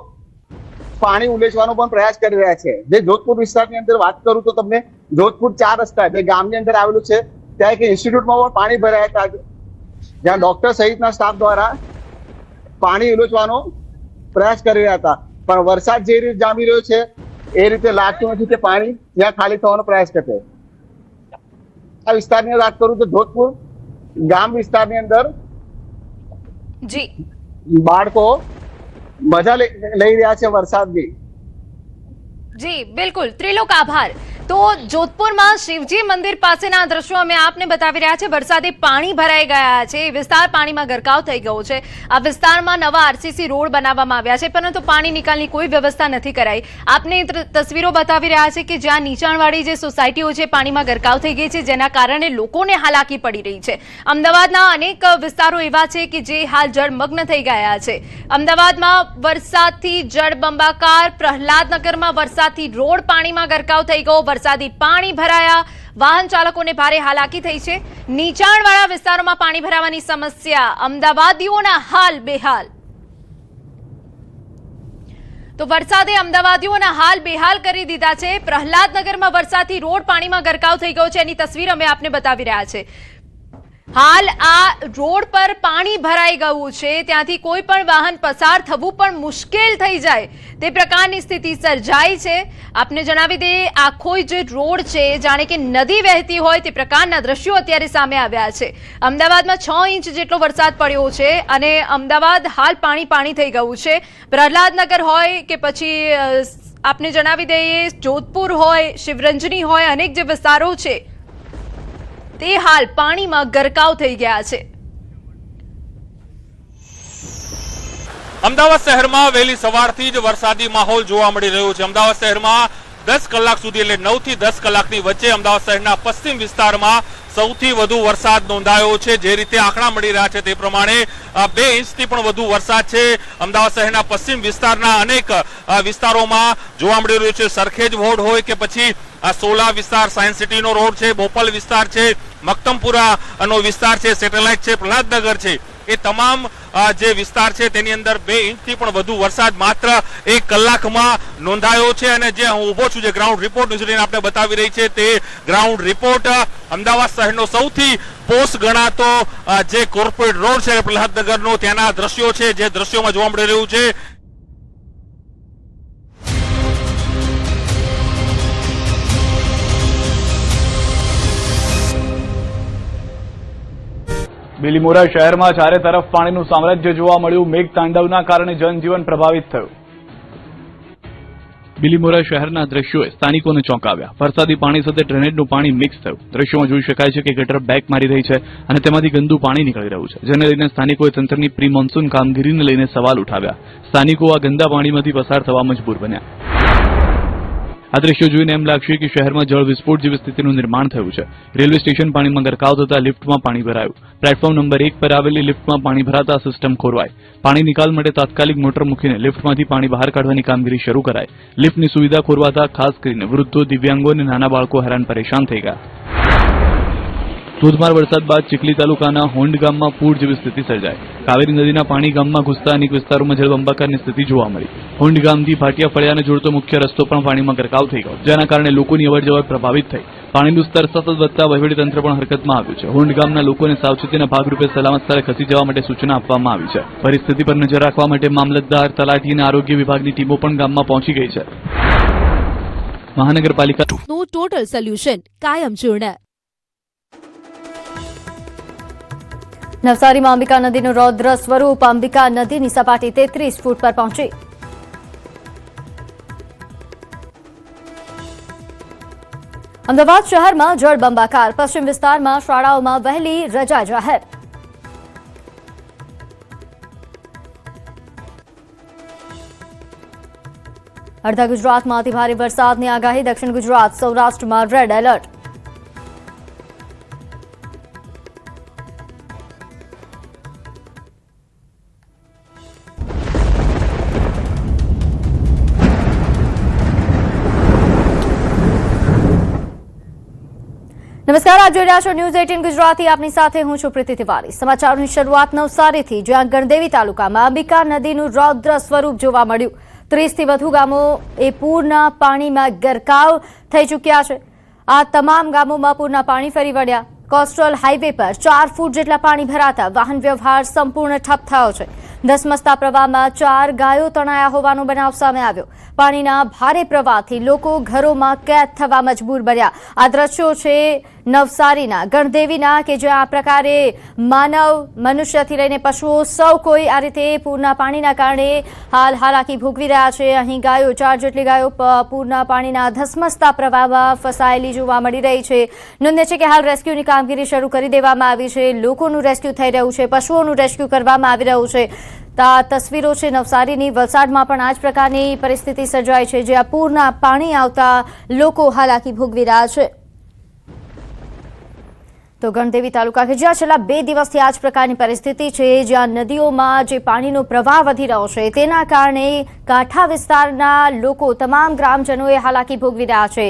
પાણી ઉલેચવાનો પણ પ્રયાસ કરી રહ્યા છે. જે જોધપુર વિસ્તારની અંદર વાત કરું તો તમને જોધપુર 4 રસ્તા જે ગામની અંદર આવેલું છે ત્યાં એક ઇન્સ્ટિટ્યૂટમાં પણ પાણી ભરાયા હતા, જ્યાં ડોક્ટર સહિતના સ્ટાફ દ્વારા પાણી ઉલેચવાનો પ્રયાસ કરી રહ્યા હતા. પણ વરસાદ જે રીતે જામી રહ્યો છે એ રીતે લાગતું નથી કે પાણી ત્યાં ખાલી થવાનો પ્રયાસ કરશે. આ વિસ્તારની વાત કરું તો જોધપુર ગામ વિસ્તારની અંદર જી બાળકો મજા લઈ રહ્યા છે વરસાદની. જી બિલકુલ ત્રિલોક, આભાર. તો જોધપુરમાં શિવજી મંદિર પાસેના દ્રશ્યો અમે આપને બતાવી રહ્યા છે. વરસાદે પાણી ભરાઈ ગયા છે, વિસ્તાર પાણીમાં ગરકાવ થઈ ગયો છે. આ વિસ્તારમાં નવા આરસીસી રોડ બનાવવામાં આવ્યા છે, પરંતુ પાણી નિકાલની કોઈ વ્યવસ્થા નથી કરાઈ. આપને તસવીરો બતાવી રહ્યા છે કે જ્યાં નીચાણવાળી જે સોસાયટીઓ છે પાણીમાં ગરકાવ થઈ ગઈ છે, જેના કારણે લોકોને હાલાકી પડી રહી છે. અમદાવાદના અનેક વિસ્તારો એવા છે કે જે હાલ જળમગ્ન થઈ ગયા છે. અમદાવાદમાં વરસાદથી જળબંબાકાર, પ્રહલાદનગરમાં વરસાદથી રોડ પાણીમાં ગરકાવ થઈ ગયો, વરસાદી પાણી ભરાયા, વાહન ચાલકોને ભારે હાલાકી થઈ છે. નીચાણવાળા વિસ્તારોમાં પાણી ભરાવાની સમસ્યા, અમદાવાદીઓના હાલ બેહાલ. તો વરસાદે અમદાવાદીઓના હાલ બેહાલ કરી દીધા છે. પ્રહલાદનગરમાં વરસાદથી રોડ પાણીમાં ગરકાવ થઈ ગયો છે, એની તસવીર અમે આપને બતાવી રહ્યા છે. હાલ આ રોડ પર પાણી ભરાઈ ગયું છે, ત્યાંથી કોઈ પણ વાહન પસાર થવું પણ મુશ્કેલ થઈ જાય તે પ્રકારની સ્થિતિ સર્જાઈ છે. આપને જણાવી દઈએ, આખો જે રોડ છે જાણે કે નદી વહેતી હોય તે પ્રકારના દ્રશ્યો અત્યારે સામે આવ્યા છે. અમદાવાદમાં 6 ઇંચ જેટલો વરસાદ પડ્યો છે અને અમદાવાદ હાલ પાણી થઈ ગયું છે. પ્રહલાદનગર હોય કે પછી આપને જણાવી દઈએ જોધપુર હોય, શિવરંજની હોય, અનેક જે વિસ્તારો છે તે હાલ પાણીમાં ગરકાવ થઈ ગયા છે. અમદાવાદ શહેરમાં વહેલી સવારથી જ વરસાદી માહોલ જોવા મળી રહ્યો છે. અમદાવાદ શહેરમાં 10 કલાક સુધી એટલે 9 થી 10 કલાકની વચ્ચે અમદાવાદ શહેરના પશ્ચિમ વિસ્તારમાં સૌથી વધુ વરસાદ નોંધાયો છે. જે રીતે આંકડા મળી રહ્યા છે તે પ્રમાણે 2 ઇંચથી પણ વધુ વરસાદ છે અમદાવાદ શહેરના પશ્ચિમ વિસ્તારના અનેક વિસ્તારોમાં જોવા મળી રહ્યું છે. સરખેજ વોર્ડ હોય કે પછી સોલા વિસ્તાર, સાયન્સ સિટીનો રોડ છે, બોપલ વિસ્તાર છે, મક્તમપુરા નો વિસ્તાર છે, સેટેલાઇટ છે, પ્રહલાદનગર છે, એ તમામ જે વિસ્તાર છે તેની અંદર 2 ઇંચથી પણ વધુ વરસાદ માત્ર 1 કલાકમાં નોંધાયો છે. અને જે હું ઉભો છું, જે ગ્રાઉન્ડ રિપોર્ટ ન્યૂઝીલેન્ડ આપણે બતાવી રહી છે તે ગ્રાઉન્ડ રિપોર્ટ અમદાવાદ શહેરનો સૌથી પોસ્ટ ગણાતો જે કોર્પોરેટ રોડ છે પ્રહલાદનગરનો, ત્યાંના દ્રશ્યો છે, જે દ્રશ્યોમાં જોવા મળી રહ્યું છે. બિલીમોરા શહેરમાં ચારે તરફ પાણીનું સામ્રાજ્ય જોવા મળ્યું. મેઘતાંડવના કારણે જનજીવન પ્રભાવિત થયું. બિલીમોરા શહેરના દ્રશ્યોએ સ્થાનિકોને ચોંકાવ્યા. વરસાદી પાણી સાથે ડ્રેનેજનું પાણી મિક્સ થયું. દ્રશ્યોમાં જોઈ શકાય છે કે ગટર બેક મારી રહી છે અને તેમાંથી ગંદુ પાણી નીકળી રહ્યું છે, જેને લઈને સ્થાનિકોએ તંત્રની પ્રી મોન્સૂન કામગીરીને લઈને સવાલ ઉઠાવ્યા. સ્થાનિકો આ ગંદા પાણીમાંથી પસાર થવા મજબૂર બન્યા. આ દ્રશ્યો જોઈને એમ લાગશે કે શહેરમાં જળ વિસ્ફોટ જેવી સ્થિતિનું નિર્માણ થયું છે. રેલવે સ્ટેશન પાણીમાં ગરકાવ થતા લિફ્ટમાં પાણી ભરાયું. પ્લેટફોર્મ નંબર 1 પર આવેલી લિફ્ટમાં પાણી ભરાતા સિસ્ટમ ખોરવાઈ. પાણી નિકાલ માટે તાત્કાલિક મોટર મૂકીને લિફ્ટમાંથી પાણી બહાર કાઢવાની કામગીરી શરૂ કરાઈ. લિફ્ટની સુવિધા ખોરવાતા ખાસ કરીને વૃદ્ધો, દિવ્યાંગો અને નાના બાળકો હેરાન પરેશાન થઈ ગયા. ધોધમાર વરસાદ બાદ ચીખલી તાલુકાના હોંડ ગામમાં પૂર જેવી સ્થિતિ સર્જાઈ. કાવેરી નદીના પાણી ગામમાં ઘૂસતા અનેક વિસ્તારોમાં જળબંબાકારની સ્થિતિ જોવા મળી. હોંડ ગામથી ભાટિયા ફળિયાને જોડતો મુખ્ય રસ્તો પણ પાણીમાં ગરકાવ થઈ ગયો, જેના કારણે લોકોની અવરજવર પ્રભાવિત થઈ. પાણીનું સ્તર સતત વધતા વહીવટીતંત્ર પણ હરકતમાં આવ્યું છે. હોંડ ગામના લોકોને સાવચેતીના ભાગરૂપે સલામત સ્થળે ખસી જવા માટે સૂચના આપવામાં આવી છે. પરિસ્થિતિ પર નજર રાખવા માટે મામલતદાર, તલાટી અને આરોગ્ય વિભાગની ટીમો પણ ગામમાં પહોંચી ગઈ છે. મહાનગરપાલિકાનું ટોટલ સોલ્યુશન કાયમ ચૂર્ણ. નવસારીમાં અંબિકા નદીનું રૌદ્ર સ્વરૂપ. અંબિકા નદીની સપાટી 33 ફૂટ પર પહોંચી. અમદાવાદ શહેરમાં જળબંબાકાર, પશ્ચિમ વિસ્તારમાં શાળાઓમાં વહેલી રજા જાહેર. અડધા ગુજરાતમાં અતિભારે વરસાદની આગાહી, દક્ષિણ ગુજરાત સૌરાષ્ટ્રમાં રેડ એલર્ટ. નમસ્કાર, આપ જોઈ રહ્યા છો ન્યૂઝ 18 ગુજરાતી. આપની સાથે હું છું પ્રીતિ તિવારી. સમાચારોની શરૂઆત નવસારીથી, જ્યાં ગણદેવી તાલુકામાં અંબિકા નદીનું રૌદ્ર સ્વરૂપ જોવા મળ્યું. 30થી વધુ ગામો એ પૂરના પાણીમાં ગરકાવ થઈ ચૂક્યા છે. આ તમામ ગામોમાં પૂરના પાણી ફરી વળ્યા. કોસ્ટલ હાઈવે પર 4 ફૂટ જેટલા પાણી ભરાતા વાહન વ્યવહાર સંપૂર્ણ ઠપ થયો છે. ધસમસતા પ્રવાહમાં 4 ગાયો તણાયા હોવાનો બનાવ સામે આવ્યો. પાણીના ભારે પ્રવાહથી લોકો ઘરોમાં કેદ થવા મજબૂર બન્યા. આ દ્રશ્યો છે નવસારીના ગણદેવીના, કે જ્યાં આ પ્રકારે મનુષ્યથી લઈને પશુઓ સૌ કોઈ આ રીતે પૂરના પાણીના કારણે હાલ હાલાકી ભોગવી રહ્યા છે. અહીં ગાયો, 4 જેટલી ગાયો પૂરના પાણીના ધસમસતા પ્રવાહમાં ફસાયેલી જોવા મળી રહી છે. નોંધ્ય છે કે હાલ રેસ્ક્યુની કામગીરી શરૂ કરી દેવામાં આવી છે. લોકોનું રેસ્ક્યુ થઈ રહ્યું છે, પશુઓનું રેસ્ક્યુ કરવામાં આવી રહ્યું છે. તસવીરો છે નવસારીની. વલસાડમાં પણ આ જ પ્રકારની પરિસ્થિતિ સર્જાઈ છે, જ્યાં પૂરના પાણી આવતા લોકો હાલાકી ભોગવી રહ્યા છે. તો ગણદેવી તાલુકા કે જ્યાં છેલ્લા 2 દિવસથી આ જ પ્રકારની પરિસ્થિતિ છે, જ્યાં નદીઓમાં જે પાણીનો પ્રવાહ વધી રહ્યો છે તેના કારણે કાંઠા વિસ્તારના લોકો, તમામ ગ્રામજનોએ હાલાકી ભોગવી રહ્યા છે.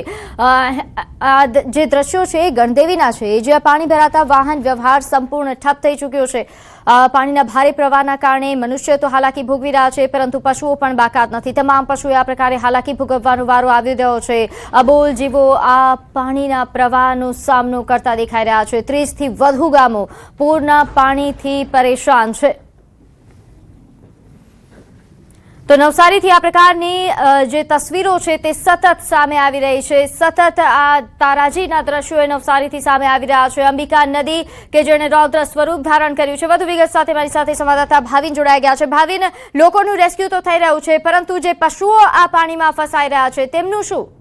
આ જે દ્રશ્યો છે ગણદેવીના છે, જ્યાં પાણી ભરાતા વાહન વ્યવહાર સંપૂર્ણ ઠપ થઈ ચૂક્યો છે. પાણીના ભારે પ્રવાહના કારણે મનુષ્ય તો હાલાકી ભોગવી રહ્યા છે, પરંતુ પશુઓ પણ બાકાત નથી. તમામ પશુએ આ પ્રકારે હાલાકી ભોગવવાનો વારો આવી રહ્યો છે. અબોલ જીવો આ પાણીના પ્રવાહનો સામનો કરતા દેખાઈ રહ્યા છે. 30થી વધુ ગામો પૂરના પાણીથી પરેશાન છે. તો નવસારીથી આ પ્રકારની જે તસવીરો છે તે સતત સામે આવી રહી છે. સતત આ તારાજીના દ્રશ્યો નવસારીથી સામે આવી રહ્યા છે. અંબિકા નદી કે જેણે રૌદ્ર સ્વરૂપ ધારણ કર્યું છે. વધુ વિગત સાથે મારી સાથે સંવાદદાતા ભાવિન જોડાઈ ગયા છે. ભાવિન, લોકોનું રેસ્ક્યુ તો થઈ રહ્યું છે, પરંતુ જે પશુઓ આ પાણીમાં ફસાઈ રહ્યા છે તેમનું શું?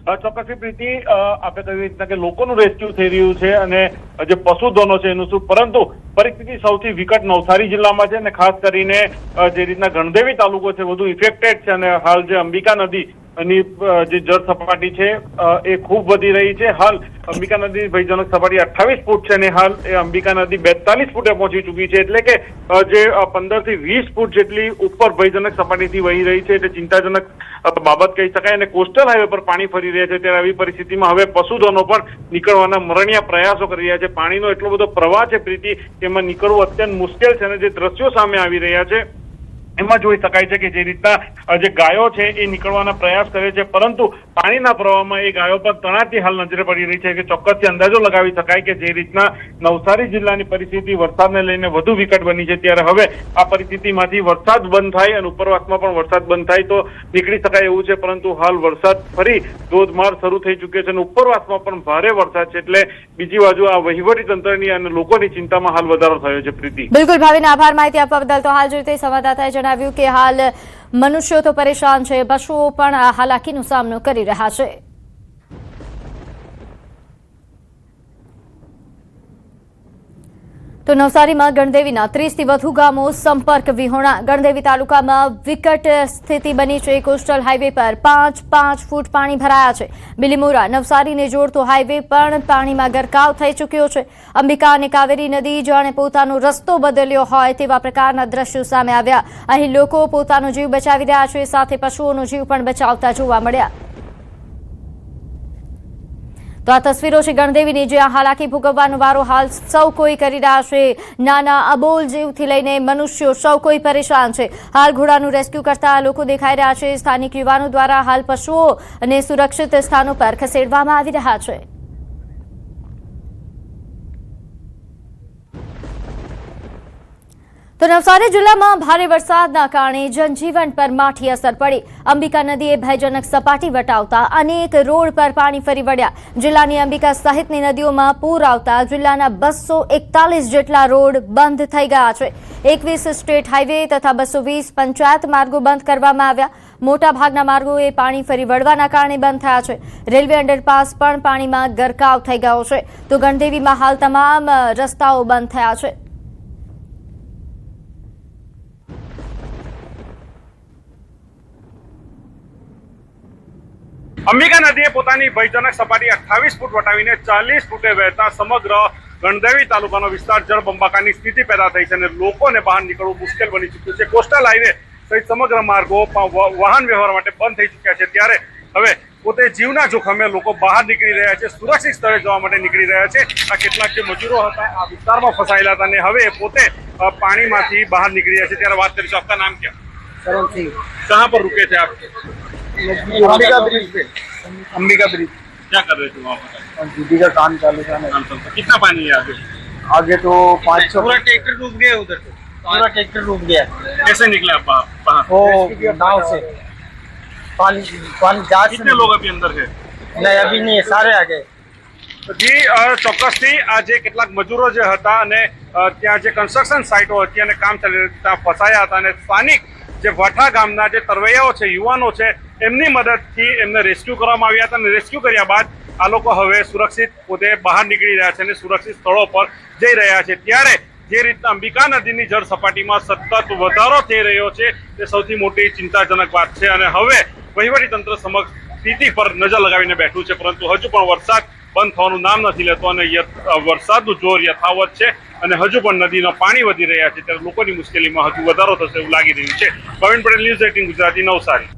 ચોક્કસથી પ્રીતિ, આપણે કહ્યું રીતના કે લોકોનું રેસ્ક્યુ થઈ રહ્યું છે અને જે પશુધનો છે એનું શું, પરંતુ પરિસ્થિતિ સૌથી વિકટ નવસારી જિલ્લામાં છે અને ખાસ કરીને જે રીતના ગણદેવી તાલુકો છે વધુ ઇફેક્ટેડ છે. અને હાલ જે અંબિકા નદી ની જે જળ સપાટી છે એ ખૂબ વધી રહી છે. હાલ અંબિકા નદી ભયજનક સપાટી 28 ફૂટ છે અને હાલ એ અંબિકા નદી 42 ફૂટે પહોંચી ચૂકી છે. એટલે કે જે 15 થી 20 ફૂટ જેટલી ઉપર ભયજનક સપાટીથી વહી રહી છે. એટલે ચિંતાજનક બાબત કહી શકાય. અને કોસ્ટલ હાઈવે પર પાણી ફરી રહ્યા છે, ત્યારે આવી પરિસ્થિતિમાં હવે પશુધનો પણ નીકળવાના મરણિયા પ્રયાસો કરી રહ્યા છે. પાણીનો એટલો બધો પ્રવાહ છે પ્રીતિ, એમાં નીકળવું અત્યંત મુશ્કેલ છે. અને જે દ્રશ્યો સામે આવી રહ્યા છે એમાં જોઈ શકાય છે કે જે રીતના જે ગાયો છે એ નીકળવાના પ્રયાસ કરે છે, પરંતુ પાણીના પ્રવાહમાં એ ગાયો પર તણાતી હાલ નજરે પડી રહી છે. કે ચોક્કસથી અંદાજો લગાવી શકાય કે જે રીતના નવસારી જિલ્લાની પરિસ્થિતિ વરસાદને લઈને વધુ વિકટ બની છે, ત્યારે હવે આ પરિસ્થિતિમાંથી વરસાદ બંધ થાય અને ઉપરવાસમાં પણ વરસાદ બંધ થાય તો નીકળી શકાય એવું છે. પરંતુ હાલ વરસાદ ફરી ધોધમાર શરૂ થઈ ચૂક્યો છે અને ઉપરવાસમાં પણ ભારે વરસાદ છે. એટલે બીજી બાજુ આ વહીવટી તંત્રની અને લોકોની ચિંતામાં હાલ વધારો થયો છે. પ્રીતિ, બિલકુલ ભાવિન, આભાર માહિતી આપવા બદલ. તો હાલ જોઈતે સંવાદદાતાએ જણાવ્યું કે હાલ મનુષ્યો તો પરેશાન છે, પશુઓ પણ હાલાકીનો સામનો કરી રહ્યા છે. તો નવસારીમાં ગણદેવીના 30થી વધુ ગામો સંપર્ક વિહોણા. ગણદેવી તાલુકામાં વિકટ સ્થિતિ બની છે. કોસ્ટલ હાઈવે પર 5 ફૂટ પાણી ભરાયા છે. બિલીમોરા નવસારીને જોડતો હાઈવે પણ પાણીમાં ગરકાવ થઈ ચૂક્યો છે. અંબિકા અને કાવેરી નદી જાણે પોતાનો રસ્તો બદલ્યો હોય તેવા પ્રકારના દ્રશ્યો સામે આવ્યા. અહીં લોકો પોતાનો જીવ બચાવી રહ્યા છે, સાથે પશુઓનો જીવ પણ બચાવતા જોવા મળ્યા. તો આ તસવીરો છે ગણદેવીની, જ્યાં હાલાકી ભોગવવાનો વારો હાલ સૌ કોઈ કરી રહ્યા છે. નાના અબોલ જીવથી લઈને મનુષ્યો સૌ કોઈ પરેશાન છે. હાલ ઘોડાનું રેસ્ક્યુ કરતા લોકો દેખાઈ રહ્યા છે. સ્થાનિક યુવાનો દ્વારા હાલ પશુઓ અને સુરક્ષિત સ્થાનો પર ખસેડવામાં આવી રહ્યા છે. તો નવસારી જિલ્લામાં ભારે વરસાદના કારણે જનજીવન પર માઠી અસર પડી. અંબિકા નદીએ ભયજનક સપાટી વટાવતા અનેક રોડ પર પાણી ફરી વળ્યા. જિલ્લાની અંબિકા સહિતની નદીઓમાં પૂર આવતા જિલ્લાના 241 જેટલા રોડ બંધ થઈ ગયા છે. 21 સ્ટેટ હાઈવે તથા 220 પંચાયત માર્ગો બંધ કરવામાં આવ્યા. મોટાભાગના માર્ગો એ પાણી ફરી વળવાના કારણે બંધ થયા છે. રેલવે અંડરપાસ પણ પાણીમાં ગરકાવ થઈ ગયો છે. તો ગણદેવીમાં હાલ તમામ રસ્તાઓ બંધ થયા છે. અંબિકા નદીએ પોતાની ભયજનક સપાટી 28 ફૂટ વટાવીને 40 ફૂટે વહેતા સમગ્ર ગણદેવી તાલુકાનો વિસ્તાર જળબંબાકારની સ્થિતિ પેદા થઈ છે અને લોકોને બહાર નીકળવું મુશ્કેલ બની ચૂક્યું છે. કોસ્ટલ હાઈવે સહિત સમગ્ર માર્ગો વાહન વ્યવહાર માટે બંધ થઈ ચૂક્યા છે. ત્યારે હવે પોતે જીવના જોખમે લોકો બહાર નીકળી રહ્યા છે, સુરક્ષિત સ્થળે જવા માટે નીકળી રહ્યા છે. આ કેટલાક જે મજૂરો હતા આ વિસ્તારમાં ફસાયેલા હતા અને હવે પોતે પાણીમાંથી બહાર નીકળી રહ્યા છે. ત્યારે વાત કરીશું, આપકા નામ ક્યાં? करण सिंह कहाँ पर रुके थे आप? अंबिका ब्रिज पे अंबिका ब्रिज क्या कर रहे थे वहाँ पर? दीदी का काम चालू था ना। कितना पानी है आगे? आगे तो 500 पूरा ट्रैक्टर डूब गया उधर से, पूरा ट्रैक्टर डूब गया कैसे निकले आप बाहर? वो नाव से पानी पानी जहाज से कितने लोग अभी अंदर है? नहीं अभी नहीं है, सारे आ गए। જી ચોક્કસથી આ જે કેટલાક મજૂરો જે હતા અને ત્યાં જે કન્સ્ટ્રક્શન સાઇટો હતી અને કામ ચાલી રહ્યું ત્યાં ફસાયા હતા અને સ્થાનિક જે વઠા ગામના જે તરવૈયાઓ છે, યુવાનો છે, એમની મદદથી એમને રેસ્ક્યુ કરવામાં આવ્યા હતા અને રેસ્ક્યુ કર્યા બાદ આ લોકો હવે સુરક્ષિત પોતે બહાર નીકળી રહ્યા છે અને સુરક્ષિત સ્થળો પર જઈ રહ્યા છે. ત્યારે જે રીતના અંબિકા નદીની જળ સપાટીમાં સતત વધારો થઈ રહ્યો છે તે સૌથી મોટી ચિંતાજનક વાત છે અને હવે વહીવટીતંત્ર સમક્ષ સ્થિતિ પર નજર લગાવીને બેઠું છે. પરંતુ હજુ પણ વરસાદ બંધ થવાનું નામ નથી લેતો અને વરસાદનું જોર યથાવત છે અને હજુ પણ નદીના પાણી વધી રહ્યા છે. ત્યારે લોકોની મુશ્કેલીમાં હજુ વધારો થશે એવું લાગી રહ્યું છે. પ્રવીણ પટેલ, ન્યૂઝ 18 ગુજરાતી, નવસારી.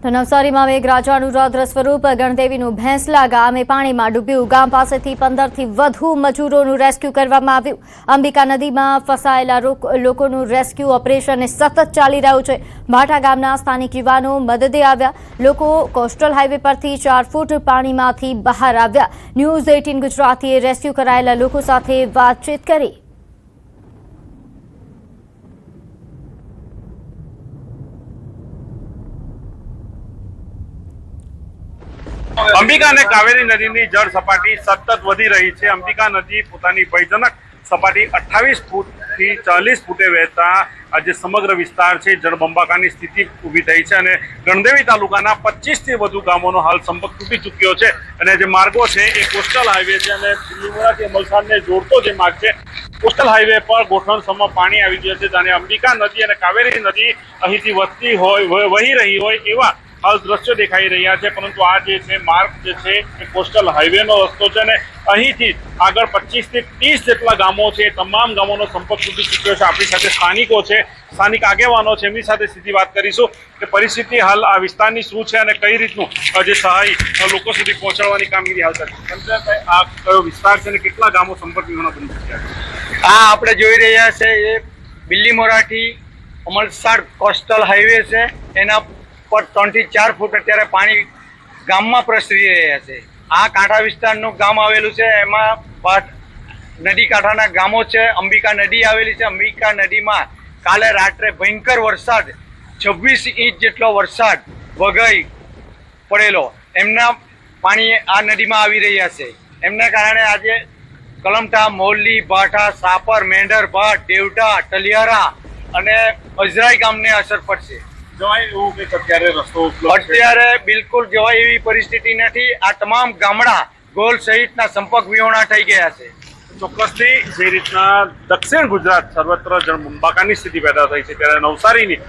તો નવસારીમાં મેઘરાજાનું રૌદ્ર સ્વરૂપ. ગણદેવીનું ભેંસલા ગામે પાણીમાં ડૂબ્યું. ગામ પાસેથી 15 થી વધુ મજૂરોનું રેસ્ક્યુ કરવામાં આવ્યું. અંબિકા નદીમાં ફસાયેલા લોકોનું રેસ્ક્યુ ઓપરેશન સતત ચાલી રહ્યું છે. ભાટા ગામના સ્થાનિક યુવાનો મદદે આવ્યા. લોકો કોસ્ટલ હાઈવે પરથી 4 ફૂટ પાણીમાંથી બહાર આવ્યા. ન્યૂઝ 18 ગુજરાતીએ રેસ્ક્યુ કરાયેલા લોકો સાથે વાતચીત કરી. અંબિકા અને કાવેરી નદીની જળ સપાટી સતત વધી રહી છે. અંબિકા નદી પોતાની ભયજનક સપાટી 28 ફૂટથી 40 ફૂટે વહેતા આજે સમગ્ર વિસ્તાર છે જળબંબાકારની સ્થિતિ ઊભી થઈ છે અને ગણદેવી તાલુકાના 25 થી વધુ ગામોનો હાલ સંપર્ક તૂટી ચૂક્યો છે અને જે માર્ગો છે એ કોસ્ટલ હાઈવે છે અને લીમડાથી અમલસાડને જોડતો જે માર્ગ છે કોસ્ટલ હાઈવે પર ગોઠણસમાં પાણી આવી ગયું છે. જાણે અંબિકા નદી અને કાવેરી નદી અહીંથી વધતી હોય, વહી રહી હોય એવા હાલ દ્રશ્યો દેખાઈ રહ્યા છે. પરંતુ આ જે છે માર્ગ જે છે એ કોસ્ટલ હાઈવેનો રસ્તો છે અને અહીંથી આગળ 25 થી 30 જેટલા ગામો છે, તમામ ગામોનો સંપર્ક તૂટી ચૂક્યો છે. આપણી સાથે સ્થાનિકો છે, સ્થાનિક આગેવાનો છે, એમની સાથે સીધી વાત કરીશું કે પરિસ્થિતિ હાલ આ વિસ્તારની શું છે અને કઈ રીતનું જે સહાય લોકો સુધી પહોંચાડવાની કામગીરી હાલ ચાલી છે. આ કયો વિસ્તાર છે અને કેટલા ગામો સંપર્ક વિહોણા બની ચૂક્યા છે? આ આપણે જોઈ રહ્યા છે એ બિલ્લીમોરાથી અમલસાડ કોસ્ટલ હાઈવે છે. એના પર 3 થી 4 ફૂટ અત્યારે પાણી ગામમાં પ્રસરી રહ્યા છે. આ કાંઠા વિસ્તારનું ગામ આવેલું છે. એમાં નદી કાંઠાના ગામો છે. અંબિકા નદી આવેલી છે. અંબિકા નદીમાં કાલે રાત્રે ભયંકર વરસાદ, 26 ઇંચ જેટલો વરસાદ વઘઈ પડેલો. એમના પાણી આ નદીમાં આવી રહ્યા છે. એમના કારણે આજે કલમઠા, મોરલી, ભાઠા, સાપર, મેંઢર, ભાટ, દેવટા, ટલિયારા અને અજરાઈ ગામને અસર પડશે. જવાય એવું કંઈક અત્યારે રસ્તો અત્યારે બિલકુલ જવાય એવી પરિસ્થિતિ નથી. આ તમામ ગામડા ગોલ સહિતના સંપર્ક વિહોણા થઈ ગયા છે. ચોક્કસથી જે રીતના દક્ષિણ ગુજરાત સર્વત્ર જળબંબાકારની સ્થિતિ પેદા થઈ છે ત્યારે નવસારીની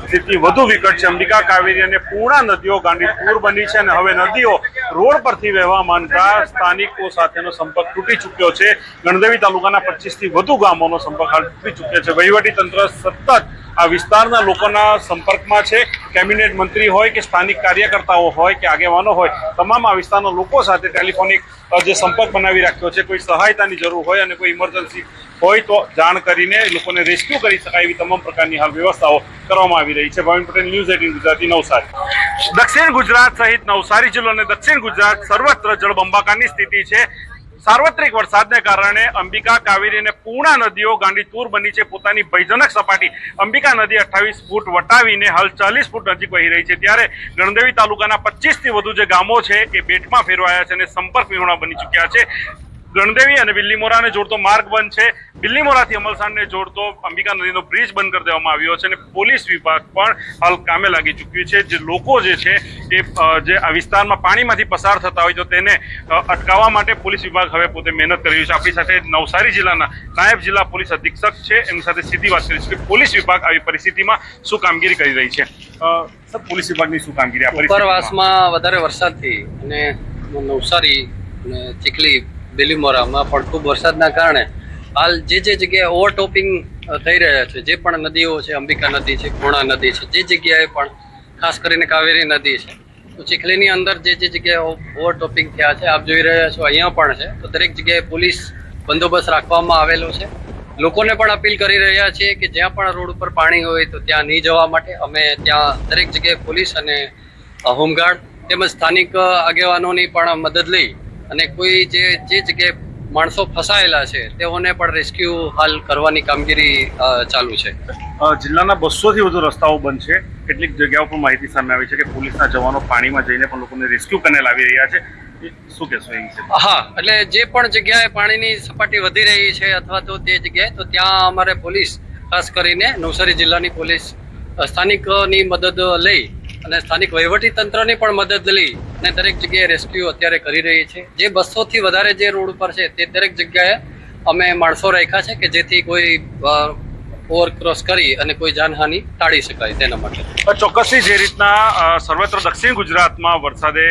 સ્થિતિ વધુ વિકટ છે. અંબિકા, કાવેરી અને પૂર્ણા નદીઓ ગાંડીતુર બની છે અને હવે નદીઓ રોડ પરથી વહેવા માંડતા સ્થાનિકો સાથેનો સંપર્ક તૂટી ચૂક્યો છે. ગણદેવી તાલુકાના 25 થી વધુ ગામોનો સંપર્ક હાલ તૂટી ચૂક્યો છે. વહીવટીતંત્ર સતત આ વિસ્તારના લોકોના સંપર્કમાં છે. કેબિનેટ મંત્રી હોય કે સ્થાનિક કાર્યકર્તાઓ હોય કે આગેવાનો હોય, તમામ આ વિસ્તારના લોકો સાથે ટેલિફોનિક જે સંપર્ક બનાવી રાખ્યો છે. કોઈ સહાયતાની જરૂર હોય અને કોઈ ઇમરજન્સી હોય તો જાણ કરીને લોકોને રેસ્ક્યુ કરી શકાય એવી તમામ પ્રકારની હાલ વ્યવસ્થાઓ કરવામાં આવી રહી છે. પ્રવીણ પટેલ, ન્યૂઝ 18 ગુજરાતી, નવસારી. દક્ષિણ ગુજરાત સહિત નવસારી જિલ્લો અને દક્ષિણ ગુજરાત સર્વત્ર જળબંબાકારની સ્થિતિ છે. સાર્વત્રિક વરસાદને કારણે અંબિકા, કાવેરી અને પૂર્ણા નદીઓ ગાંડીતુર બની છે. પોતાની ભયજનક સપાટી અંબિકા નદી 28 ફૂટ વટાવીને હાલ 40 ફૂટ નજીક વહી રહી છે. ત્યારે ગણદેવી તાલુકાના 25 થી વધુ જે ગામો છે એ બેટમાં ફેરવાયા છે અને સંપર્ક વિહોણા બની ચૂક્યા છે. ગણદેવી અને બિલ્લીમોરાને જોડતો માર્ગ બંધ છે. બિલ્લીમોરાથી અમલસાડને જોડતો અંબિકા નદીનો બ્રિજ બંધ કરી દેવામાં આવ્યો છે અને પોલીસ વિભાગ પણ હાલ કામે લાગી ચૂક્યું છે. જે લોકો જે છે એ જે આ વિસ્તારમાં પાણીમાંથી પસાર થતા હોય તો તેને અટકાવવા માટે પોલીસ વિભાગ હવે પોતે મહેનત કરી રહ્યું છે. આપણી સાથે નવસારી જિલ્લાના નાયબ જિલ્લા પોલીસ અધિક્ષક છે, એમની સાથે સીધી વાત કરીશું કે પોલીસ વિભાગ આવી પરિસ્થિતિમાં શું કામગીરી કરી રહી છે. સર, પોલીસ વિભાગની શું કામગીરી આ પરિસ્થિતિમાં? ઉપરવાસમાં વધારે વરસાદથી અને નવસારી અને ચીખલી, બિલીમોરામાં પણ ખૂબ વરસાદના કારણે હાલ જે જગ્યાએ ઓવરટોપિંગ થઈ રહ્યા છે, જે પણ નદીઓ છે, અંબિકા નદી છે, પૂર્ણા નદી છે, જે જગ્યાએ પણ ખાસ કરીને કાવેરી નદી છે, તો ચીખલીની અંદર જે જગ્યાએ ઓવરટોપિંગ થયા છે, આપ જોઈ રહ્યા છો અહીંયા પણ છે, તો દરેક જગ્યાએ પોલીસ બંદોબસ્ત રાખવામાં આવેલો છે. લોકોને પણ અપીલ કરી રહ્યા છીએ કે જ્યાં પણ રોડ ઉપર પાણી હોય તો ત્યાં નહીં જવા માટે. અમે ત્યાં દરેક જગ્યાએ પોલીસ અને હોમગાર્ડ તેમજ સ્થાનિક આગેવાનોની પણ મદદ લઈ અને કોઈ જે જગ્યાએ માણસો ફસાયેલા છે તેઓને પણ રેસ્ક્યુ હાલ કરવાની કામગીરી ચાલુ છે. જિલ્લાના 200 થી વધુ રસ્તાઓ બંધ છે. કેટલીક જગ્યાઓ પર માહિતી સામે આવી છે કે પોલીસના જવાનો પાણીમાં જઈને પણ લોકોને રેસ્ક્યુ કરીને લાવી રહ્યા છે. શું કહેશો એ વિશે? હા, એટલે જે પણ જગ્યાએ પાણીની સપાટી વધી રહી છે અથવા તો તે જગ્યાએ, તો ત્યાં અમારે પોલીસ, ખાસ કરીને નવસારી જિલ્લાની પોલીસ સ્થાનિકની મદદ લઈ અને સ્થાનિક વહીવટી તંત્રની પણ મદદ લઈ અને દરેક જગ્યાએ રેસ્ક્યુ અત્યારે કરી રહી છે. જે 200 થી વધારે જે રોડ ઉપર છે તે દરેક જગ્યાએ અમે માણસો રાખ્યા છે કે જેથી કોઈ ઓવરક્રોસ કરી અને કોઈ જાનહાનિ ટાળી શકાય તેના માટે. ચોક્કસથી જે રીતના સર્વત્ર દક્ષિણ ગુજરાતમાં વરસાદે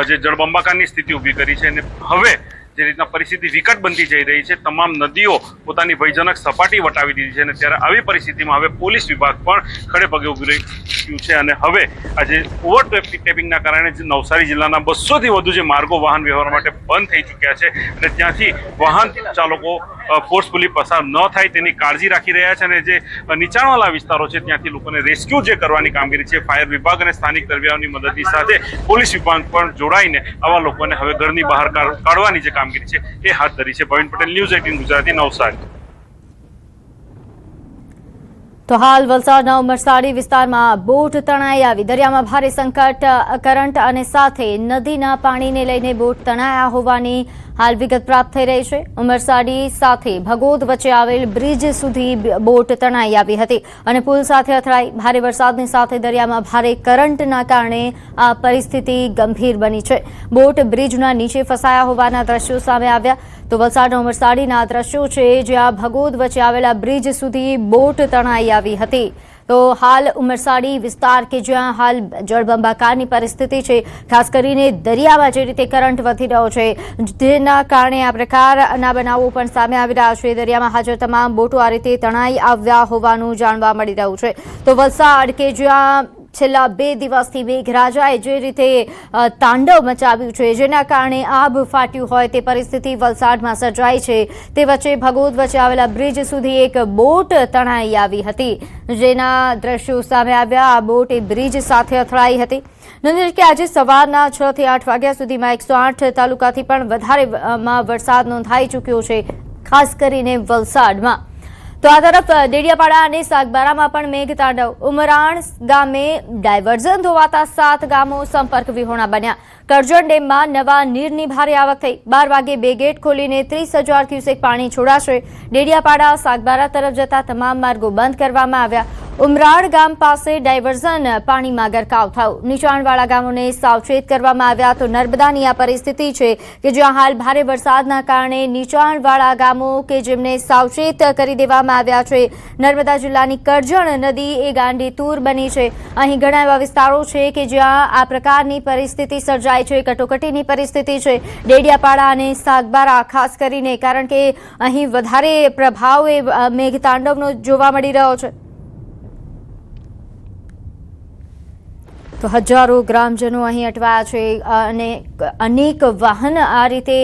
જે જળબંબાકારની સ્થિતિ ઊભી કરી છે અને હવે જે રીતના પરિસ્થિતિ વિકટ બનતી જઈ રહી છે, તમામ નદીઓ પોતાની ભયજનક સપાટી વટાવી દીધી છે અને ત્યારે આવી પરિસ્થિતિમાં હવે પોલીસ વિભાગ પણ ખડે પગે ઉભી રહ્યું છે અને હવે આજે ઓવરટેપિંગના કારણે નવસારી જિલ્લાના 200 થી વધુ જે માર્ગો વાહન વ્યવહાર માટે બંધ થઈ ચૂક્યા છે અને ત્યાંથી વાહન ચાલકો ફોર્સફુલી પસાર ન થાય તેની કાળજી રાખી રહ્યા છે અને જે નીચાણવાળા વિસ્તારો છે ત્યાંથી લોકોને રેસ્ક્યુ જે કરવાની કામગીરી છે, ફાયર વિભાગ અને સ્થાનિક તરવૈયાઓની મદદની સાથે પોલીસ વિભાગ પણ જોડાઈને આવા લોકોને હવે ઘરની બહાર કાઢવાની જે કામગીરી છે એ હાથ ધરી છે. ભવિન પટેલ, ન્યૂઝ 18 ગુજરાતી, નવસારી. તો હાલ વલસાડના ઉમરસાડી વિસ્તારમાં બોટ તણાઈ આવી. દરિયામાં ભારે સંકટ, કરંટ અને સાથે નદીના પાણીને લઈને બોટ તણાયા હોવાની હાલ વિગત પ્રાપ્ત થઈ રહી છે. ઉમરસાડી સાથે ભગોદ વચ્ચે આવેલ બ્રિજ સુધી બોટ તણાઈ આવી હતી અને પુલ સાથે અથડાઈ. ભારે વરસાદની સાથે દરિયામાં ભારે કરંટના કારણે આ પરિસ્થિતિ ગંભીર બની છે. બોટ બ્રિજના નીચે ફસાયા હોવાના દ્રશ્યો સામે આવ્યા. તો વલસાડના ઉમરસાડીના દ્રશ્યો છે જ્યાં ભગોદ વચ્ચે આવેલા બ્રિજ સુધી બોટ તણાઈ આવી હતી. તો હાલ ઉમરસાડી વિસ્તાર કે જ્યાં હાલ જળબંબાકારની પરિસ્થિતિ છે, ખાસ કરીને દરિયામાં જે રીતે કરંટ વધી રહ્યો છે જેના કારણે આ પ્રકારના બનાવો પણ સામે આવી રહ્યા છે. દરિયામાં હાજર તમામ બોટો આ રીતે તણાઈ આવ્યા હોવાનું જાણવા મળી રહ્યું છે. તો વલસાડ કે જ્યાં છેલ્લા 2 દિવસથી મેઘરાજાએ જે રીતે તાંડવ મચાવ્યું છે, જેના કારણે આભ ફાટ્યું હોય તે પરિસ્થિતિ વલસાડમાં સર્જાઈ છે, તે વચ્ચે ભગોદ વચ્ચે આવેલા બ્રિજ સુધી એક બોટ તણાઈ આવી હતી, જેના દ્રશ્યો સામે આવ્યા. આ બોટ એ બ્રિજ સાથે અથડાઈ હતી. નોંધ્યું કે આજે સવારના 6 થી 8 વાગ્યા સુધીમાં 108 તાલુકાથી પણ વધારેમાં વરસાદ નોંધાઈ ચૂક્યો છે, ખાસ કરીને વલસાડમાં. તો આ તરફ ડેડિયાપાડા અને સાગબારામાં પણ મેઘતાંડવ. ઉમરાણ ગામે ડાયવર્ઝન ધોવાતા 7 ગામો સંપર્ક વિહોણા બન્યા. કરજણ ડેમમાં નવા નીરની ભારે આવક થઈ. 12 વાગે 2 ગેટ ખોલીને 30,000 ક્યુસેક પાણી છોડાશે. ડેડિયાપાડા સાગબારા તરફ જતા તમામ માર્ગો બંધ કરવામાં આવ્યા. ઉમરાણ ગામ પાસે ડાયવર્ઝન પાણીમાં ગરકાવ થયું. નીચાણવાળા ગામોને સાવચેત કરવામાં આવ્યા. તો નર્મદાની આ પરિસ્થિતિ છે કે જ્યાં હાલ ભારે વરસાદના કારણે નીચાણવાળા ગામો કે જેમને સાવચેત કરી દેવામાં આવ્યા છે. નર્મદા જિલ્લાની કરજણ નદી એ ગાંડીતુર બની છે. અહીં ઘણા એવા વિસ્તારો છે કે જ્યાં આ પ્રકારની પરિસ્થિતિ સર્જાય છે, કટોકટીની પરિસ્થિતિ છે. ડેડિયાપાડા અને સાગબારા ખાસ કરીને, કારણ કે અહીં વધારે પ્રભાવ એ મેઘતાંડવનો જોવા મળી રહ્યો છે. તો હજારો ગ્રામજનો અહીં અટવાયા છે અને અનેક વાહન આ રીતે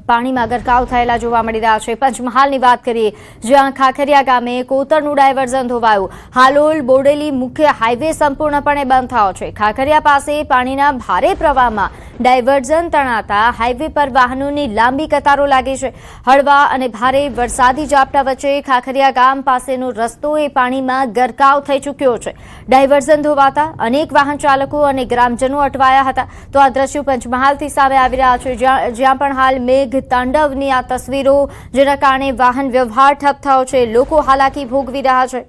પાણીમાં ગરકાવ થયેલા જોવા મળી રહ્યા છે. પંચમહાલની વાત કરીએ, જ્યાં ખાખરિયા ગામે કોતરનું ડાયવર્ઝન ધોવાયું. હાલોલ બોડેલી મુખ્ય હાઈવે સંપૂર્ણપણે બંધ થયો છે. ખાખરિયા પાસે પાણીના ભારે પ્રવાહમાં ડાયવર્ઝન તણાતા હાઈવે પર વાહનોની લાંબી કતારો લાગી છે. હળવા અને ભારે વરસાદી ઝાપટા વચ્ચે ખાખરિયા ગામ પાસેનો રસ્તો એ પાણીમાં ગરકાવ થઈ ચૂક્યો છે. ડાયવર્ઝન ધોવાતા અનેક વાહન ચાલકો અને ગ્રામજનો અટવાયા હતા. તો આ દ્રશ્યો પંચમહાલથી સામે આવી રહ્યા છે, જ્યાં પણ હાલ મેઘ તાંડવની આ તસવીરો, જેના કારણે વાહન વ્યવહાર ઠપ થયો છે. લોકો હાલાકી ભોગવી રહ્યા છે.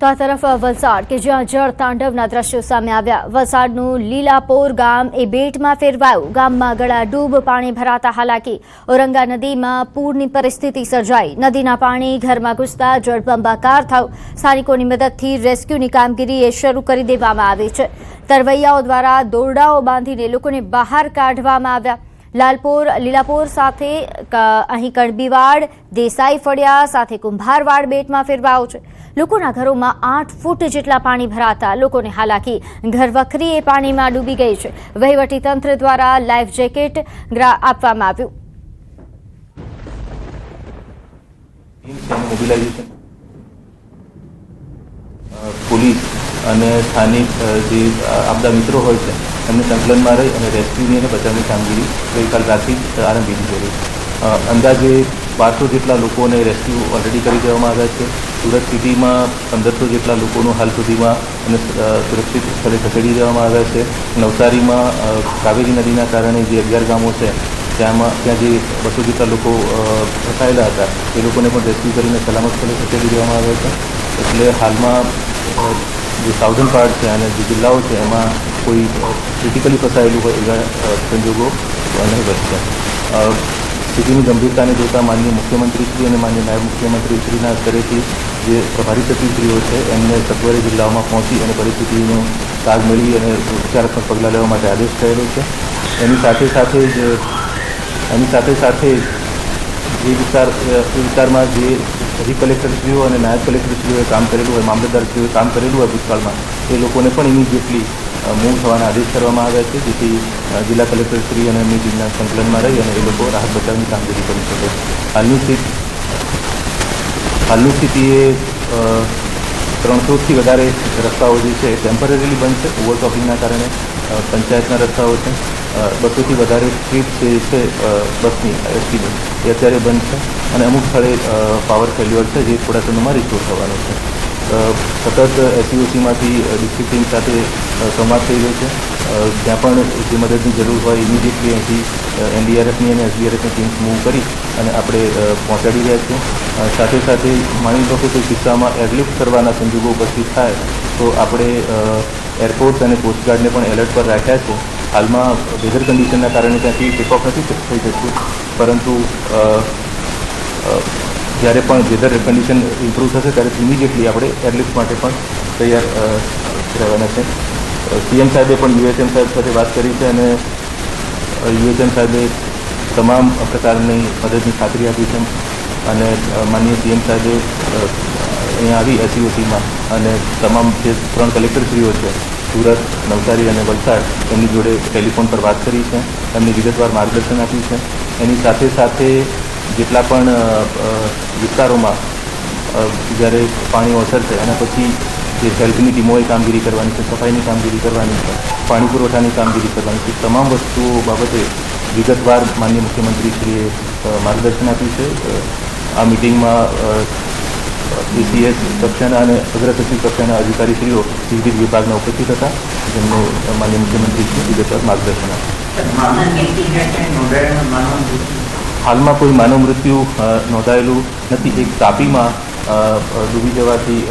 તો આ તરફ વલસાડ કે જ્યાં જળ તાંડવના દ્રશ્યો સામે આવ્યા. વલસાડનું લીલાપોર ગામ એ બેટમાં ફેરવાયું. ગામમાં ગળાડૂબ પાણી ભરાતા હાલાકી. ઔરંગા નદીમાં પૂરની પરિસ્થિતિ સર્જાઈ. નદીના પાણી ઘરમાં ઘૂસતા જળબંબાકાર થયું. સ્થાનિકોની મદદથી રેસ્ક્યુની કામગીરી એ શરૂ કરી દેવામાં આવી છે. તરવૈયાઓ દ્વારા દોરડાઓ બાંધીને લોકોને બહાર કાઢવામાં આવ્યા. લીલાપોર સાથે અહીં કડબીવાડ, દેસાઈ ફળિયા સાથે કુંભારવાડ બેટમાં ફેરવાયો છે. લોકોના ઘરોમાં 8 ફૂટ જેટલા પાણી ભરાતા લોકોને હાલાકી. ઘરવખરી એ પાણીમાં ડૂબી ગઈ છે. વહીવટીતંત્ર દ્વારા લાઈફ જેકેટ આપવામાં આવ્યું. પોલીસ અને સ્થાનિક જે આપદા મિત્રો હોય છે એમને સંકલનમાં રહી અને રેસ્ક્યુની અને બચાવની કામગીરી ગઈકાલ રાતથી આરંભી દીધી છે. અંદાજે 1200 જેટલા લોકોને રેસ્ક્યુ ઓલરેડી કરી દેવામાં આવ્યા છે. સુરત સિટીમાં 1500 જેટલા લોકોનું હાલ સુધીમાં અને સુરક્ષિત સ્થળે ખસેડી દેવામાં આવ્યા છે. નવસારીમાં કાવેરી નદીના કારણે જે 11 ગામો છે ત્યાં જે 200 જેટલા લોકો ફસાયેલા હતા એ લોકોને પણ રેસ્ક્યુ કરીને સલામત સ્થળે ખસેડી દેવામાં આવ્યા છે. એટલે હાલમાં જે સાઉથર્ન પાર્ટ છે અને જે જિલ્લાઓ છે એમાં કોઈ ક્રિટિકલી ફસાયેલું હોય એવા સંજોગો નહીં બચશે. સ્થિતિની ગંભીરતાને જોતા માનનીય મુખ્યમંત્રીશ્રી અને માનનીય નાયબ મુખ્યમંત્રીશ્રીના સ્તરેથી જે પ્રભારી સચિવશ્રીઓ છે એમને સત્વરે જિલ્લાઓમાં પહોંચી અને પરિસ્થિતિનો તાગ મેળવી અને ઉપચારાત્મક પગલાં લેવા માટે આદેશ થયેલો છે. એની સાથે સાથે જે વિસ્તારમાં જે અધિક કલેક્ટરશ્રીઓ અને નાયબ કલેક્ટરશ્રીઓએ કામ કરેલું હોય, મામલતદારશ્રીઓએ કામ કરેલું હોય ભૂતકાળમાં, એ લોકોને પણ ઇમિડિયેટલી મૂવ થવાના આદેશ કરવામાં આવ્યા છે, જેથી જિલ્લા કલેક્ટરશ્રી અને એમની ટીમના સંકલનમાં રહી અને એ લોકો રાહત બચાવની કામગીરી કરી શકે. હાલની સ્થિતિએ 300થી વધારે રસ્તાઓ જે છે ટેમ્પરરીલી બંધ છે ઓવરટોપિંગના કારણે. પંચાયતના રસ્તાઓ છે, 200થી વધારે સ્ટ્રીટ જે છે બસની એસટીની એ અત્યારે બંધ છે અને અમુક સ્થળે પાવર ફેલ્યુઅર છે જે થોડા સમયમાં રિસ્ટોર થવાનો છે. સતત એસસીઓસીમાંથી ડિસ્ટ્રિક્ટ ટીમ સાથે સંવાદ થઈ રહ્યો છે. જ્યાં પણ જે મદદની જરૂર હોય ઇમિડિયેટલી અહીંથી એનડીઆરએફની અને એસડીઆરએફની ટીમ્સ મૂવ કરી અને આપણે પહોંચાડી રહ્યા છીએ. સાથે સાથે માની લો કે કોઈ કિસ્સામાં એરલિફ્ટ કરવાના સંજોગો ઉપસ્થિત થાય તો આપણે એરપોર્ટ અને કોસ્ટગાર્ડને પણ એલર્ટ પર રાખ્યા છે. હાલમાં વેધર કન્ડિશનના કારણે ત્યાંથી ટેકઓફ નથી થઈ શકતું, પરંતુ જ્યારે પણ વેધર કન્ડિશન ઇમ્પ્રૂવ થશે ત્યારે ઇમિડિયેટલી આપણે એરલિફ્ટ માટે પણ તૈયાર રહેવાના છે. સીએમ સાહેબે પણ યુએસએમ સાહેબ સાથે વાત કરી છે અને યુએસએમ સાહેબે તમામ પ્રકારની મદદની ખાતરી આપી છે અને માનનીય સીએમ સાહેબે અહીંયા આવી એસસીઓસીમાં અને તમામ જે 3 કલેક્ટરશ્રીઓ છે સુરત, નવસારી અને વલસાડ એમની જોડે ટેલિફોન પર વાત કરી છે, એમને વિગતવાર માર્ગદર્શન આપ્યું છે. એની સાથે સાથે જેટલા પણ વિસ્તારોમાં જ્યારે પાણી ઓસરશે એના પછી જે હેલ્થની ટીમોએ કામગીરી કરવાની છે, સફાઈની કામગીરી કરવાની છે, પાણી પુરવઠાની કામગીરી કરવાની છે, તમામ વસ્તુઓ બાબતે વિગતવાર માનનીય મુખ્યમંત્રીશ્રીએ માર્ગદર્શન આપ્યું છે. આ મિટિંગમાં એસીએસ કક્ષાના અને અગ્ર સચિવ કક્ષાના અધિકારીશ્રીઓ વિવિધ વિભાગના ઉપસ્થિત હતા, જેમને માનનીય મુખ્યમંત્રીશ્રીએ વિગતવાર માર્ગદર્શન આપ્યું. હાલમાં કોઈ માનવ મૃત્યુ નોંધાયેલું નથી. એક તાપીમાં ડૂબી જવાથી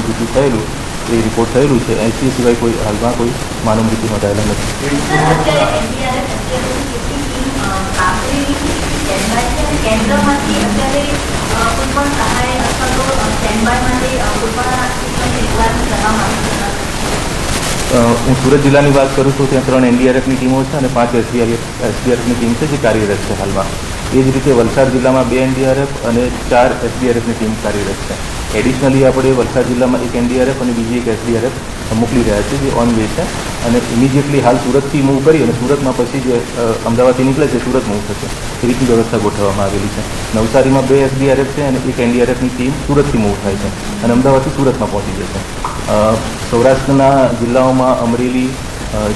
મૃત્યુ થયેલું એ રિપોર્ટ થયેલું છે. એસી સિવાય કોઈ હાલમાં કોઈ માનવ મૃત્યુ નોંધાયેલા નથી. હું સુરત જિલ્લાની વાત કરું છું, ત્યાં 3 એનડીઆરએફની ટીમો છે અને 5 એસડીઆરએફની ટીમ છે જે કાર્યરત છે હાલમાં. એ જ રીતે વલસાડ જિલ્લામાં 2 એનડીઆરએફ અને 4 એસડીઆરએફની ટીમ કાર્યરત છે. એડિશનલી આપણે વલસાડ જિલ્લામાં એક NDRF અને બીજી એક SDRF મોકલી રહ્યા છે, જે ઓન વે છે, અને ઇમિડિયેટલી હાલ સુરતથી મૂવ કરી અને સુરતમાં પછી જે અમદાવાદથી નીકળે છે સુરત મૂવ થશે એ રીતની વ્યવસ્થા ગોઠવવામાં આવેલી છે. નવસારીમાં 2 SDRF છે અને એક NDRFની ટીમ સુરતથી મૂવ થાય છે અને અમદાવાદથી સુરતમાં પહોંચી જશે. સૌરાષ્ટ્રના જિલ્લાઓમાં અમરેલી,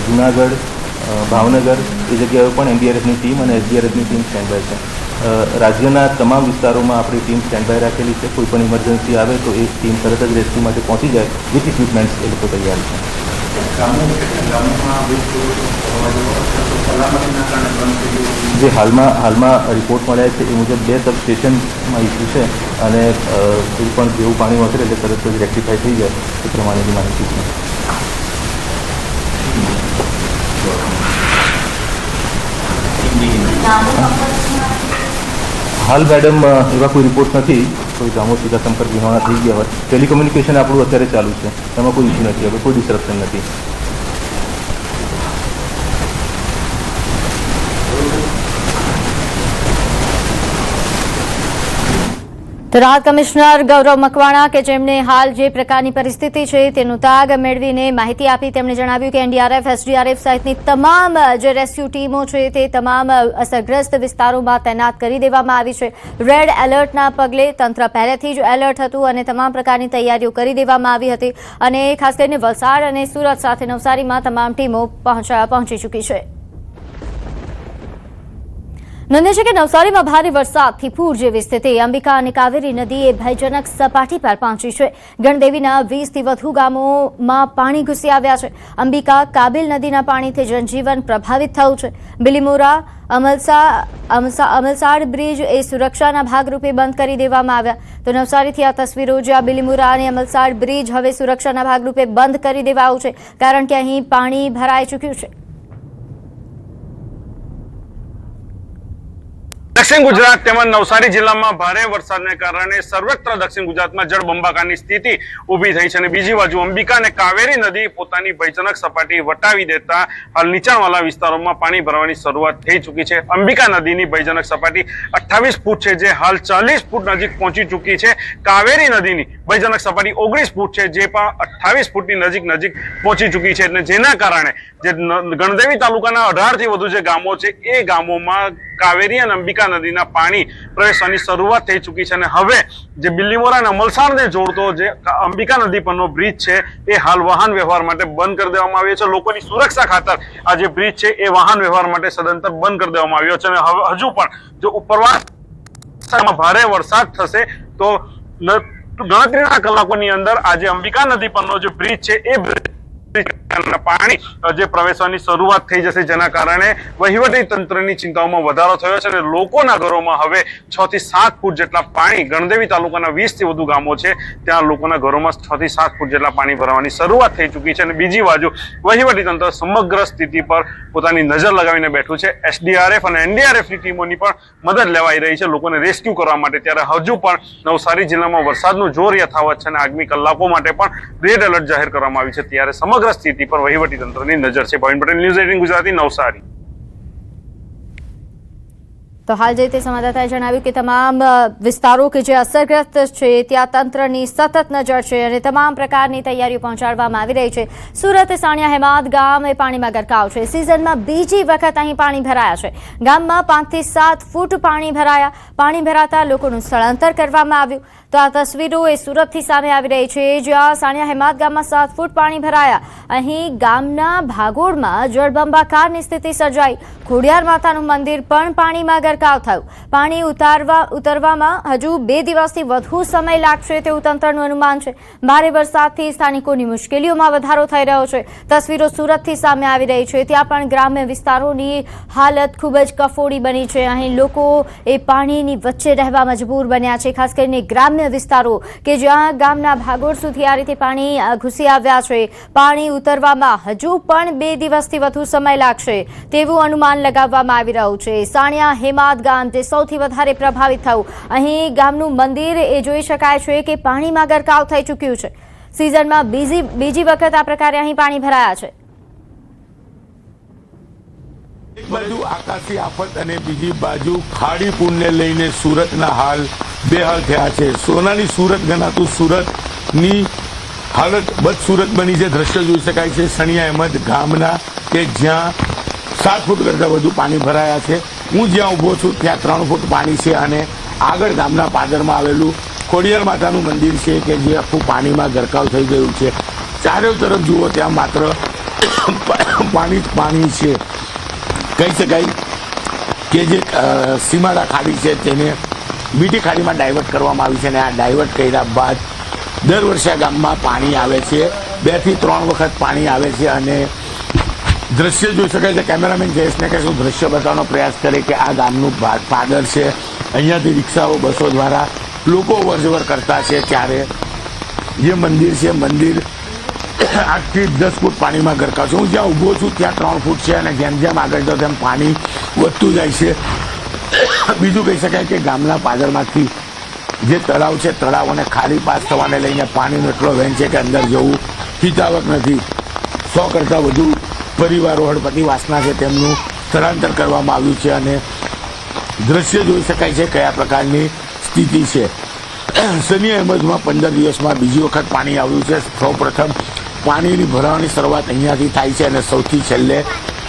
જુનાગઢ, ભાવનગર એ જગ્યાએ પણ NDRFની ટીમ અને SDRFની ટીમ સ્ટેન્ડ બાય છે. રાજ્યના તમામ વિસ્તારોમાં આપણી ટીમ સ્ટેન્ડ બાય રાખેલી છે. કોઈ પણ ઇમરજન્સી આવે તો એ ટીમ તરત જ રેસ્ક્યુ માટે પહોંચી જાય વિથ ઇક્વિપમેન્ટ્સ એ લોકો તૈયાર છે. જે હાલમાં રિપોર્ટ મળ્યા છે એ મુજબ 2 સબસ્ટેશનમાં ઇસ્યુ છે અને કોઈ પણ જેવું પાણી વગેરે એટલે તરત જ રેક્ટિફાઈ થઈ જાય એ પ્રમાણેની માહિતી છે. હાલ મેડમ એવા કોઈ રિપોર્ટ નથી. કોઈ ગામો સીધા સંપર્ક વિહોણા થઈ ગયા હોય. ટેલિકોમ્યુનિકેશન આપણું અત્યારે ચાલુ છે, એમાં કોઈ ઇસ્યુ નથી, હવે કોઈ ડિસ્ટર્બન્સ નથી. તો રાહત કમિશનર ગૌરવ મકવાણા કે જેમણે હાલ જે પ્રકારની પરિસ્થિતિ છે તેનો તાગ મેળવીને માહિતી આપી, તેમણે જણાવ્યું કે NDRF, SDRF સહિતની તમામ જે રેસ્ક્યુ ટીમો છે તે તમામ અસરગ્રસ્ત વિસ્તારોમાં તૈનાત કરી દેવામાં આવી છે. રેડ એલર્ટના પગલે તંત્ર પહેલેથી જ એલર્ટ હતું અને તમામ પ્રકારની તૈયારીઓ કરી દેવામાં આવી હતી અને ખાસ કરીને વલસાડ અને સુરત સાથે નવસારીમાં તમામ ટીમો પહોંચી ચૂકી છે. નોંધ્ય છે કે નવસારીમાં ભારે વરસાદથી પૂર જેવી સ્થિતિ. અંબિકા અને કાવેરી નદી એ ભયજનક સપાટી પર પહોંચી છે. ગણદેવીના 20થી વધુ ગામોમાં પાણી ઘૂસી આવ્યા છે. અંબિકા કાબિલ નદીના પાણીથી જનજીવન પ્રભાવિત થયું છે. બિલીમોરા અમલસાડ બ્રિજ એ સુરક્ષાના ભાગરૂપે બંધ કરી દેવામાં આવ્યા. તો નવસારીથી આ તસવીરો, જ્યાં બિલીમોરા અને અમલસાડ બ્રિજ હવે સુરક્ષાના ભાગરૂપે બંધ કરી દેવાયું છે કારણ કે અહીં પાણી ભરાઈ ચૂક્યું છે. દક્ષિણ ગુજરાત તેમજ નવસારી જિલ્લામાં ભારે વરસાદને કારણે સર્વત્ર દક્ષિણ ગુજરાતમાં જળબંબાકારની સ્થિતિ ઊભી થઈ છે અને બીજી બાજુ અંબિકા અને કાવેરી નદી પોતાની ભયજનક સપાટી વટાવી દેતા હાલ નીચાણવાળા વિસ્તારોમાં પાણી ભરવાની શરૂઆત થઈ ચૂકી છે. અંબિકા નદીની ભયજનક સપાટી 28 ફૂટ છે, જે હાલ 40 ફૂટ નજીક પહોંચી ચૂકી છે. કાવેરી નદીની ભયજનક સપાટી 19 ફૂટ છે, જે પણ 28 ફૂટની નજીક પહોંચી ચૂકી છે. એટલે જેના કારણે જે ગણદેવી તાલુકાના 18 થી વધુ જે ગામો છે એ ગામોમાં કાવેરી અને અંબિકા નદીના પાણી પ્રવેશવાની શરૂઆત થઈ ચૂકી છે અને હવે જે બિલીમોરા અને અમલસાડને જોડતો જે અંબિકા નદી પરનો બ્રિજ છે એ હાલ વાહન વ્યવહાર માટે બંધ કરી દેવામાં આવ્યો છે. લોકોની સુરક્ષા ખાતર આ જે બ્રિજ છે એ વાહન વ્યવહાર માટે સદંતર બંધ કરી દેવામાં આવ્યો છે અને હવે હજુ પણ જો ઉપરવાસમાં ભારે વરસાદ થશે તો ગણતરીના કલાકોની અંદર આ જે અંબિકા નદી પરનો જે બ્રિજ છે એ પાણી જે પ્રવેશવાની શરૂઆત થઈ જશે, જેના કારણે વહીવટી તંત્રની ચિંતાઓમાં વધારો થયો છે અને લોકોના ઘરોમાં હવે 6 થી 7 ફૂટ જેટલા પાણી, ગણદેવી તાલુકાના 20 થી વધુ ગામો છે ત્યાં લોકોના ઘરોમાં 6 થી 7 ફૂટ જેટલા પાણી ભરવાની શરૂઆત થઈ ચૂકી છે અને બીજી બાજુ વહીવટી તંત્ર સમગ્ર સ્થિતિ પર પોતાની નજર લગાવીને બેઠું છે. SDRF અને NDRFની ટીમોની પણ મદદ લેવાઈ રહી છે લોકોને રેસ્ક્યુ કરવા માટે. ત્યારે હજુ પણ નવસારી જિલ્લામાં વરસાદનું જોર યથાવત છે અને આગામી કલાકો માટે પણ રેડ એલર્ટ જાહેર કરવામાં આવી છે. ત્યારે સમગ્ર સ્થિતિ પર વહીવટી તંત્રની નજર છે. ભાવિન પટેલ, ન્યૂઝ 18 ગુજરાતી, નવસારી. તો હાલ જે તે સંવાદદાતાએ જણાવ્યું કે તમામ વિસ્તારો કે જે અસરગ્રસ્ત છે ત્યાં તંત્રની સતત નજર છે અને તમામ પ્રકારની તૈયારીઓ પહોંચાડવામાં આવી રહી છે. સુરત સાણિયા હેમાદ ગામ એ પાણીમાં ગરકાવ છે. સિઝનમાં બીજી વખત અહીં પાણી ભરાયા છે. ગામમાં 5 થી 7 ફૂટ પાણી ભરાયા. પાણી ભરાતા લોકોનું સ્થળાંતર કરવામાં આવ્યું. તો આ તસવીરો એ સુરતથી સામે આવી રહી છે, જ્યાં સાણિયા હેમાદ ગામમાં 7 ફૂટ પાણી ભરાયા. અહીં ગામના ભાગોળમાં જળબંબાકારની સ્થિતિ સર્જાઈ. ખોડિયાર માતાનું મંદિર પણ પાણીમાં ગરકાવ થયું. પાણી ઉતરવામાં હજુ 2 દિવસથી વધુ સમય લાગશે તેવું તંત્રનું અનુમાન છે. ભારે વરસાદથી સ્થાનિકોની મુશ્કેલીઓમાં વધારો થઈ રહ્યો છે. તસવીરો સુરતથી સામે આવી રહી છે. ત્યાં પણ ગ્રામ્ય વિસ્તારોની હાલત ખૂબ જ કફોડી બની છે. અહીં લોકો એ પાણીની વચ્ચે રહેવા મજબૂર બન્યા છે. ખાસ કરીને ગ્રામ્ય વિસ્તારો કે જ્યાં ગામના ભાગોળ સુધી આ રીતે પાણી ઘૂસી આવ્યા છે. પાણી ઉતરવામાં હજુ પણ 2 દિવસથી વધુ સમય લાગશે તેવું અનુમાન લગાવવામાં આવી રહ્યું છે. સાણિયા હેમાદ ગામ જે સૌથી વધારે પ્રભાવિત થયું. અહીં ગામનું મંદિર એ જોઈ શકાય છે કે પાણીમાં ગરકાવ થઈ ચૂક્યું છે. સિઝનમાં બીજી વખત આ પ્રકારે અહીં પાણી ભરાયા છે. એક બાજુ આકાશી આફત અને બીજી બાજુ ખાડી પૂરને લઈને સુરતના હાલ બેહાલ થયા છે. સોનાની સુરત ગણાતું સુરતની હાલત બદસુરત બની છે. દ્રશ્ય જોઈ શકાય છે સણિયા અહેમદ ગામના કે જ્યાં 7 ફૂટ કરતાં વધુ પાણી ભરાયા છે. હું જ્યાં ઊભો છું ત્યાં 3 ફૂટ પાણી છે અને આગળ ગામના પાદરમાં આવેલું ખોડિયાર માતાનું મંદિર છે કે જે આખું પાણીમાં ગરકાવ થઈ ગયું છે. ચારે તરફ જુઓ ત્યાં માત્ર પાણી જ પાણી છે. કહી શકાય કે જે સીમાડા ખાડી છે તેને મીઠી ખાડીમાં ડાયવર્ટ કરવામાં આવી છે અને આ ડાયવર્ટ કર્યા બાદ દર વર્ષે આ ગામમાં પાણી આવે છે. 2 થી 3 વખત પાણી આવે છે અને દ્રશ્ય જોઈ શકાય છે. કેમેરામેન જયેશને કહે શું દ્રશ્ય બતાવવાનો પ્રયાસ કરે કે આ ગામનું પાદર છે. અહીંયાથી રિક્ષાઓ બસો દ્વારા લોકો અવરજવર કરતા છે. ત્યારે જે મંદિર છે મંદિર 8 થી 10 ફૂટ પાણીમાં ગરકાવ છે. હું જ્યાં ઊભો છું ત્યાં 3 ફૂટ છે અને જેમ જેમ આગળ જાવ તેમ પાણી વધતું જાય છે. બીજું કહી શકાય કે ગામના પાદરમાંથી જે તળાવ છે તળાવ અને ખાલી પાસ થવાને લઈને પાણીનો એટલો વહેણ છે કે અંદર જવું હિતાવક નથી. 100 કરતાં વધુ પરિવારો હળપતિ વાસના છે તેમનું સ્થળાંતર કરવામાં આવ્યું છે અને દ્રશ્ય જોઈ શકાય છે કયા પ્રકારની સ્થિતિ છે. સનિયા અહેમદમાં 15 દિવસમાં બીજી વખત પાણી આવ્યું છે. સૌપ્રથમ પાણીની ભરાવાની શરૂઆત અહીંયાથી થાય છે અને સૌથી છેલ્લે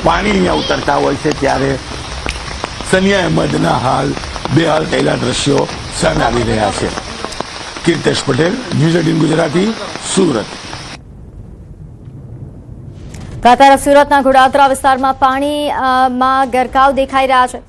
પાણી અહીંયા ઉતરતા હોય છે. ત્યારે સનિયા અહેમદના હાલ બેહાલ થયેલા દ્રશ્યો સામે આવી રહ્યા છે. કીર્તેશ પટેલ, ન્યૂઝ 18 ગુજરાતી, સુરત. તરફ સુરતના ઘોડાદરા વિસ્તારમાં પાણીમાં ગરકાવ દેખાઈ રહ્યા છે.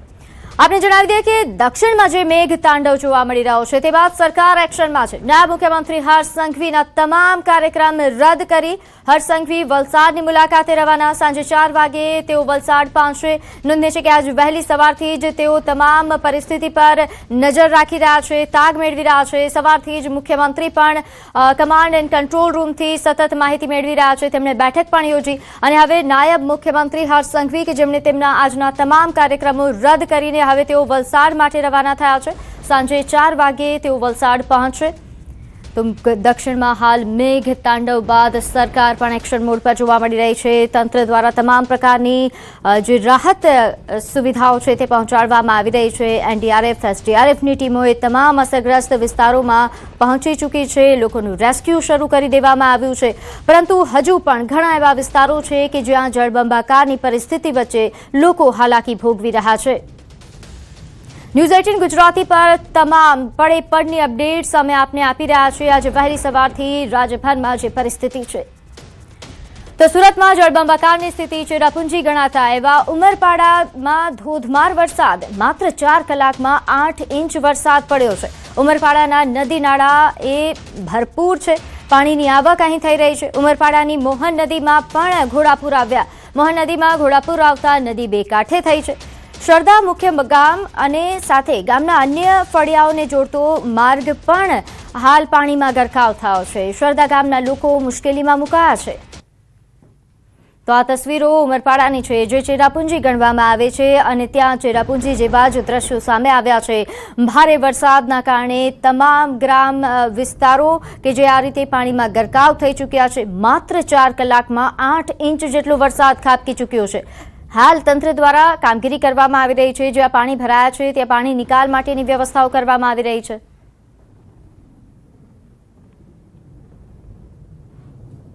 આપને જણાવી દઈએ કે દક્ષિણમાં જે મેઘ તાંડવ જોવા મળી રહ્યો છે તે બાદ સરકાર એક્શનમાં છે. નાયબ મુખ્યમંત્રી હર્ષ સંઘવીના તમામ કાર્યક્રમ રદ કરી હર્ષ સંઘવી વલસાડની મુલાકાતે રવાના. સાંજે 4 વાગે તેઓ વલસાડ પહોંચશે. નોંધનીય છે કે આજ વહેલી સવારથી જ તેઓ તમામ પરિસ્થિતિ પર નજર રાખી રહ્યા છે, તાગ મેળવી રહ્યા છે. સવારથી જ મુખ્યમંત્રી પણ કમાન્ડ એન્ડ કંટ્રોલ રૂમથી સતત માહિતી મેળવી રહ્યા છે. તેમણે બેઠક પણ યોજી અને હવે નાયબ મુખ્યમંત્રી હર્ષ સંઘવી કે જેમણે તેમના આજના તમામ કાર્યક્રમો રદ કરીને હવે તેઓ વલસાડ માટે રવાના થયા છે. સાંજે 4 વાગે તેઓ વલસાડ પહોંચશે. તો દક્ષિણમાં હાલ મેઘ તાંડવ બાદ સરકાર પણ એક્શન મોડ પર જોવા મળી રહી છે. તંત્ર દ્વારા તમામ પ્રકારની જે રાહત સુવિધાઓ છે તે પહોંચાડવામાં આવી રહી છે. એનડીઆરએફ, એસડીઆરએફની ટીમોએ તમામ અસરગ્રસ્ત વિસ્તારોમાં પહોંચી ચૂકી છે. લોકોનું રેસ્ક્યુ શરૂ કરી દેવામાં આવ્યું છે. પરંતુ હજુ પણ ઘણા એવા વિસ્તારો છે કે જ્યાં જળબંબાકારની પરિસ્થિતિ વચ્ચે લોકો હાલાકી ભોગવી રહ્યા છે. ન્યૂઝ 18 ગુજરાતી પર તમામ પડે પડની અપડેટ્સ અમે આપને આપી રહ્યા છીએ. આજે વહેલી સવારથી રાજ્યભરમાં જે પરિસ્થિતિ છે તો સુરતમાં જળબંબાકારની સ્થિતિ ચેરાપુંજી ગણાતા એવા ઉમરપાડામાં ધોધમાર વરસાદ. માત્ર 4 કલાકમાં 8 ઇંચ વરસાદ પડ્યો છે. ઉમરપાડાના નદી નાળા એ ભરપૂર છે. પાણીની આવક અહીં થઈ રહી છે. ઉમરપાડાની મોહન નદીમાં પણ ઘોડાપૂર આવ્યા. મોહન નદીમાં ઘોડાપૂર આવતા નદી બે કાંઠે થઈ છે. શરદા મુખ્ય ગામ અને સાથે ગામના અન્ય ફળિયાઓને જોડતો માર્ગ પણ હાલ પાણીમાં ગરકાવ થયો છે. શરદા ગામના લોકો મુશ્કેલીમાં મુકાયા છે. તો આ તસવીરો ઉમરપાડાની છે જે ચેરાપુંજી ગણવામાં આવે છે અને ત્યાં ચેરાપુંજી જેવા જ દ્રશ્યો સામે આવ્યા છે. ભારે વરસાદના કારણે તમામ ગ્રામ વિસ્તારો કે જે આ રીતે પાણીમાં ગરકાવ થઈ ચૂક્યા છે. માત્ર 4 કલાકમાં 8 ઇંચ જેટલો વરસાદ ખાબકી ચૂક્યો છે. હાલ તંત્ર દ્વારા કામગીરી કરવામાં આવી રહી છે. જ્યાં પાણી ભરાયા છે ત્યાં પાણી નિકાલ માટેની વ્યવસ્થાઓ કરવામાં આવી રહી છે.